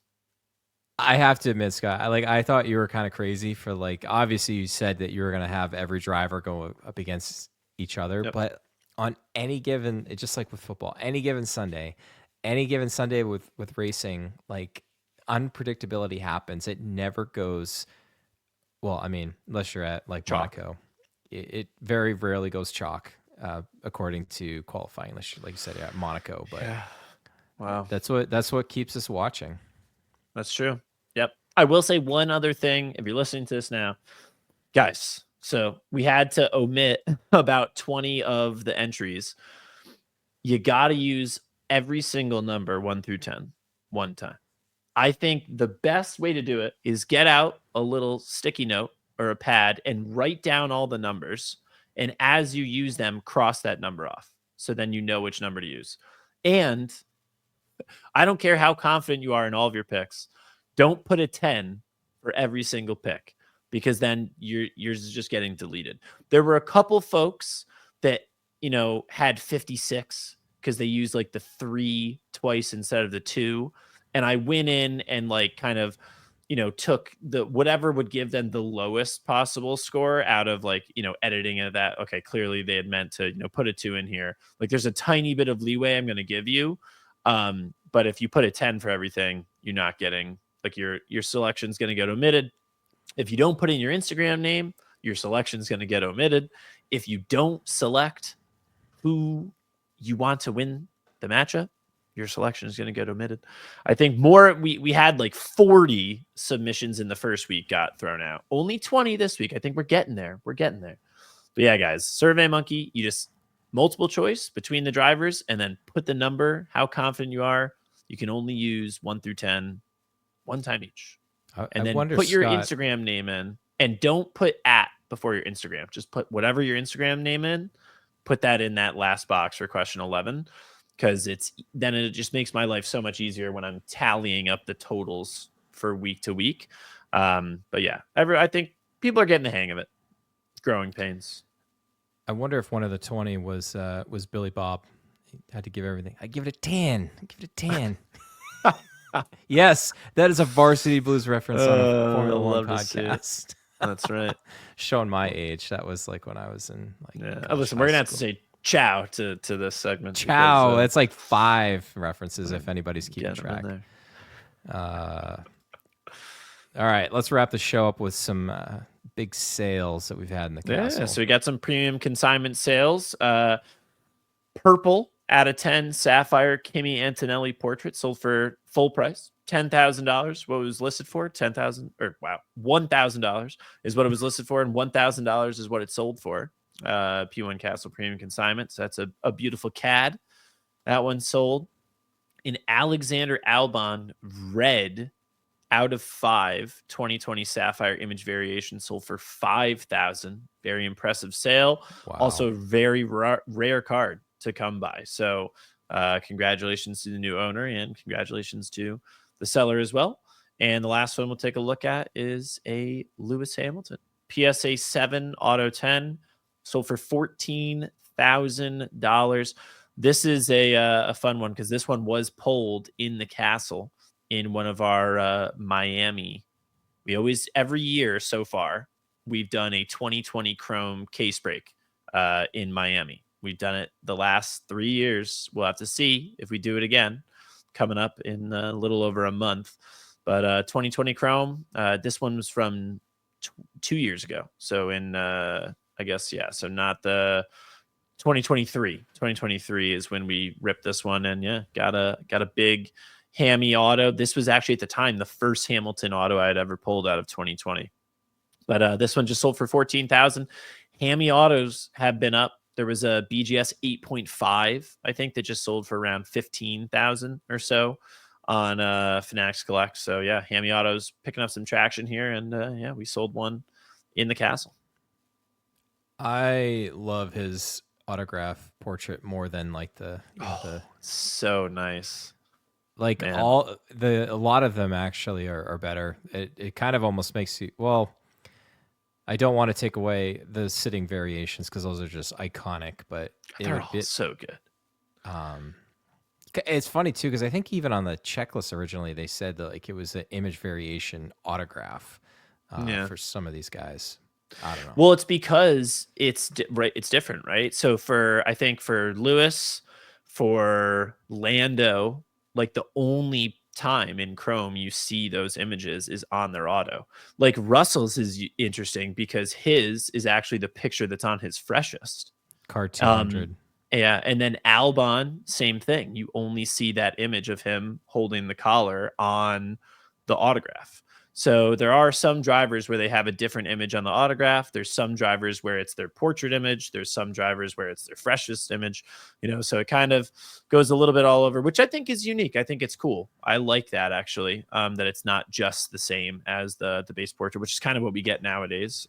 S2: I have to admit, Scott, I thought you were kind of crazy for, like, obviously you said that you were going to have every driver go up against each other, but on any given, it's just like with football, any given Sunday with racing, like, unpredictability happens. It never goes, well, I mean, unless you're at like
S1: chalk.
S2: Monaco, it very rarely goes chalk, according to qualifying, unless like you said, at Monaco. But
S1: wow,
S2: that's what keeps us watching.
S1: That's true. Yep. I will say one other thing. If you're listening to this now, guys, so we had to omit about 20 of the entries. You got to use every single number 1 through 10 one time. I think the best way to do it is get out a little sticky note or a pad and write down all the numbers. And as you use them, cross that number off. So then you know which number to use. And I don't care how confident you are in all of your picks. Don't put a 10 for every single pick, because then yours is just getting deleted. There were a couple folks that, had 56 because they used like the 3 twice instead of the 2. And I went in and like kind of, took the whatever would give them the lowest possible score out of like, editing of that. Okay, clearly they had meant to, put a 2 in here. Like there's a tiny bit of leeway I'm going to give you. But if you put a 10 for everything, you're not getting, like, your selection is going to get omitted. If you don't put in your Instagram name, your selection is going to get omitted. If you don't select who you want to win the matchup, your selection is going to get omitted. I think we had like 40 submissions in the first week got thrown out. Only 20 this week. I think we're getting there. But yeah, guys, Survey Monkey, you just multiple choice between the drivers and then put the number, how confident you are. You can only use 1 through 10 one time each. And then put your Instagram name in, and don't put @ before your Instagram. Just put whatever your Instagram name in, put that in that last box for question 11. Because it just makes my life so much easier when I'm tallying up the totals for week to week. But yeah, I think people are getting the hang of it. Growing pains.
S2: I wonder if one of the 20 was Billy Bob. He had to give everything. I give it a 10. I give it a 10. Yes, that is a Varsity Blues reference on a Formula One
S1: Love to see it.
S2: podcast.
S1: That's right.
S2: Showing my age. That was like when I was in like
S1: Yeah. Oh,
S2: gosh,
S1: listen,
S2: high
S1: we're gonna have to
S2: school.
S1: say ciao to this segment because
S2: Ciao. That's like 5 references if anybody's keeping
S1: get them in
S2: track.
S1: there.
S2: All right, let's wrap the show up with some big sales that we've had in the castle.
S1: Yeah, so we got some premium consignment sales. Purple out of 10 Sapphire Kimi Antonelli portrait sold for full price, $10,000. What it was listed for? $1,000 is what it was listed for, and $1,000 is what it sold for. P1 Castle premium consignment. So that's a beautiful CAD. That one sold. In Alexander Albon red out of 5 2020 Sapphire image variation sold for 5,000. Very impressive sale.
S2: Wow.
S1: Also very rare card to come by. So congratulations to the new owner and congratulations to the seller as well. And the last one we'll take a look at is a Lewis Hamilton PSA 7 Auto 10 sold for $14,000. This is a fun one because this one was pulled in the castle in one of our Miami. We always, every year so far, we've done a 2020 Chrome case break in Miami. We've done it the last 3 years. We'll have to see if we do it again coming up in a little over a month. But 2020 Chrome, this one was from 2 years ago. So in, I guess, yeah, so not the 2023. 2023 is when we ripped this one, and yeah, got a big Hammy auto. This was actually at the time the first Hamilton auto I had ever pulled out of 2020. But this one just sold for 14,000. Hammy autos have been up. There was a BGS 8.5, I think, that just sold for around 15,000 or so on Fanatics Collect. So yeah, Hammy autos picking up some traction here, and yeah, we sold one in the castle.
S2: I love his autograph portrait more than like
S1: so nice.
S2: Like
S1: Man.
S2: a lot of them actually are better. It kind of almost makes you, well, I don't want to take away the sitting variations because those are just iconic, but
S1: they're all so good.
S2: It's funny too because I think even on the checklist originally they said that like it was an image variation autograph for some of these guys. I don't know.
S1: Well, it's because it's different, right? So I think for Lewis, for Lando, like the only time in Chrome you see those images is on their auto. Like Russell's is interesting because his is actually the picture that's on his freshest.
S2: Card 200.
S1: Yeah, and then Albon, same thing. You only see that image of him holding the collar on the autograph. So there are some drivers where they have a different image on the autograph. There's some drivers where it's their portrait image. There's some drivers where it's their freshest image, so it kind of goes a little bit all over, which I think is unique. I think it's cool. I like that actually, that it's not just the same as the base portrait, which is kind of what we get nowadays.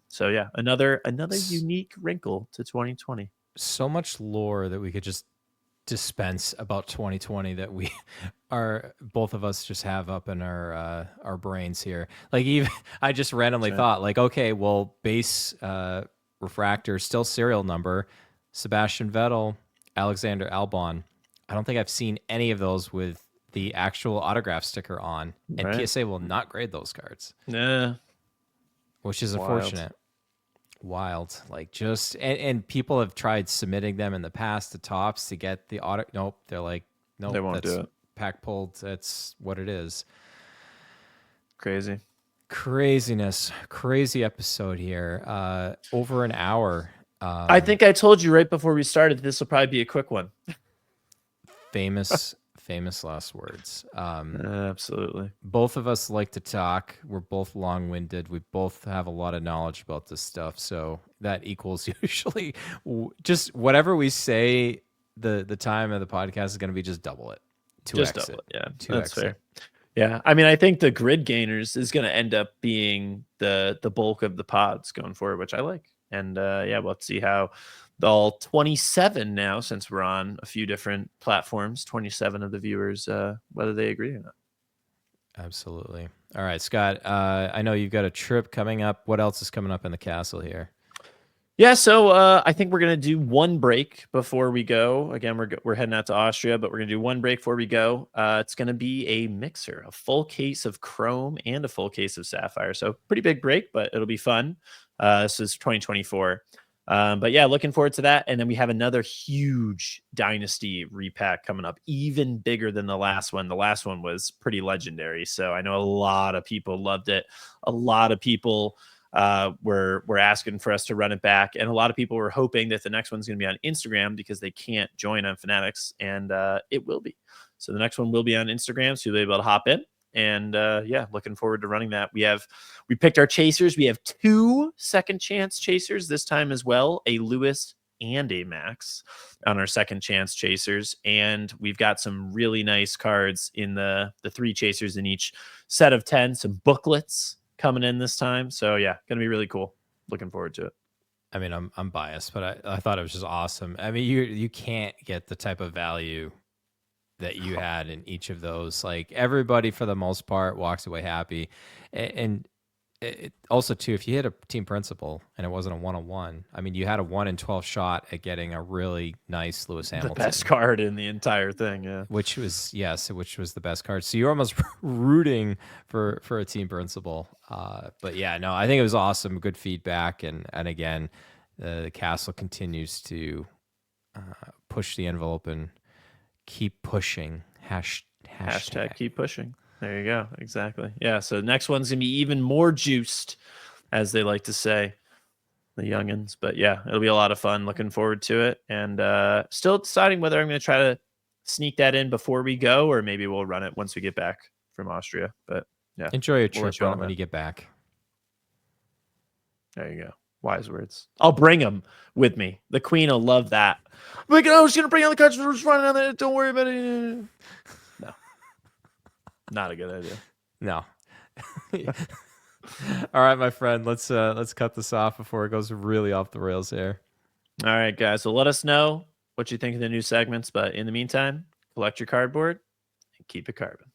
S1: So yeah, another unique wrinkle to 2020.
S2: So much lore that we could just dispense about 2020 that we are both of us just have up in our brains here. Like even I just randomly thought like, okay, well, base refractor, still serial number, Sebastian Vettel, Alexander Albon. I don't think I've seen any of those with the actual autograph sticker on, and PSA will not grade those cards.
S1: Yeah,
S2: which is unfortunate. Wild. Like just and people have tried submitting them in the past to Tops to get the auto. Nope, they're like, nope,
S1: they won't do it.
S2: Pack pulled. That's what it is.
S1: Craziness.
S2: Crazy episode here. Over an hour.
S1: I think I told you right before we started this will probably be a quick one.
S2: Famous last words.
S1: Absolutely.
S2: Both of us like to talk. We're both long-winded. We both have a lot of knowledge about this stuff. So that equals usually just whatever we say, the time of the podcast is going to be just double it. 2x
S1: just double it. Yeah,
S2: 2x
S1: that's fair. Yeah, I mean, I think the grid gainers is going to end up being the bulk of the pods going forward, which I like. And yeah, we'll have to see how all 27 now, since we're on a few different platforms, 27 of the viewers, whether they agree or not.
S2: Absolutely. All right, Scott, I know you've got a trip coming up. What else is coming up in the castle here?
S1: Yeah, so I think we're gonna do one break before we go. Again, we're heading out to Austria, but we're gonna do one break before we go. It's gonna be a mixer, a full case of Chrome and a full case of Sapphire. So pretty big break, but it'll be fun. This is 2024. But yeah, looking forward to that. And then we have another huge Dynasty repack coming up, even bigger than the last one. The last one was pretty legendary, so I know a lot of people loved it. A lot of people were asking for us to run it back, and a lot of people were hoping that the next one's going to be on Instagram because they can't join on Fanatics, and it will be. So the next one will be on Instagram, so you'll be able to hop in. And yeah, looking forward to running that. We picked our chasers. We have 2 second chance chasers this time as well, a Lewis and a Max on our second chance chasers, and we've got some really nice cards in the 3 chasers in each set of 10, some booklets coming in this time. So yeah, gonna be really cool. Looking forward to it.
S2: I mean, I'm biased, but I thought it was just awesome. I mean, you can't get the type of value that you had in each of those. Like, everybody for the most part walks away happy. And also too, if you hit a team principal and it wasn't a 1-on-1, I mean, you had a 1 in 12 shot at getting a really nice Lewis Hamilton,
S1: the best card in the entire thing. Yeah,
S2: which was the best card. So you're almost rooting for a team principal. But yeah, no, I think it was awesome. Good feedback, and again, the castle continues to push the envelope and keep pushing. Hashtag
S1: keep pushing. There you go. Exactly. Yeah. So the next one's gonna be even more juiced, as they like to say, the youngins. But yeah, it'll be a lot of fun. Looking forward to it, and still deciding whether I'm going to try to sneak that in before we go, or maybe we'll run it once we get back from Austria. But yeah,
S2: Enjoy your
S1: we'll let
S2: trip
S1: you all
S2: on it when
S1: know.
S2: you get back.
S1: There you go. Wise words. I'll bring them with me. The Queen will love that. I'm like, oh, I was going to bring on the cards. We're just running on there. Don't worry about it. No, not a good idea.
S2: No. All right, my friend. Let's cut this off before it goes really off the rails here.
S1: All right, guys. So let us know what you think of the new segments. But in the meantime, collect your cardboard and keep it carbon.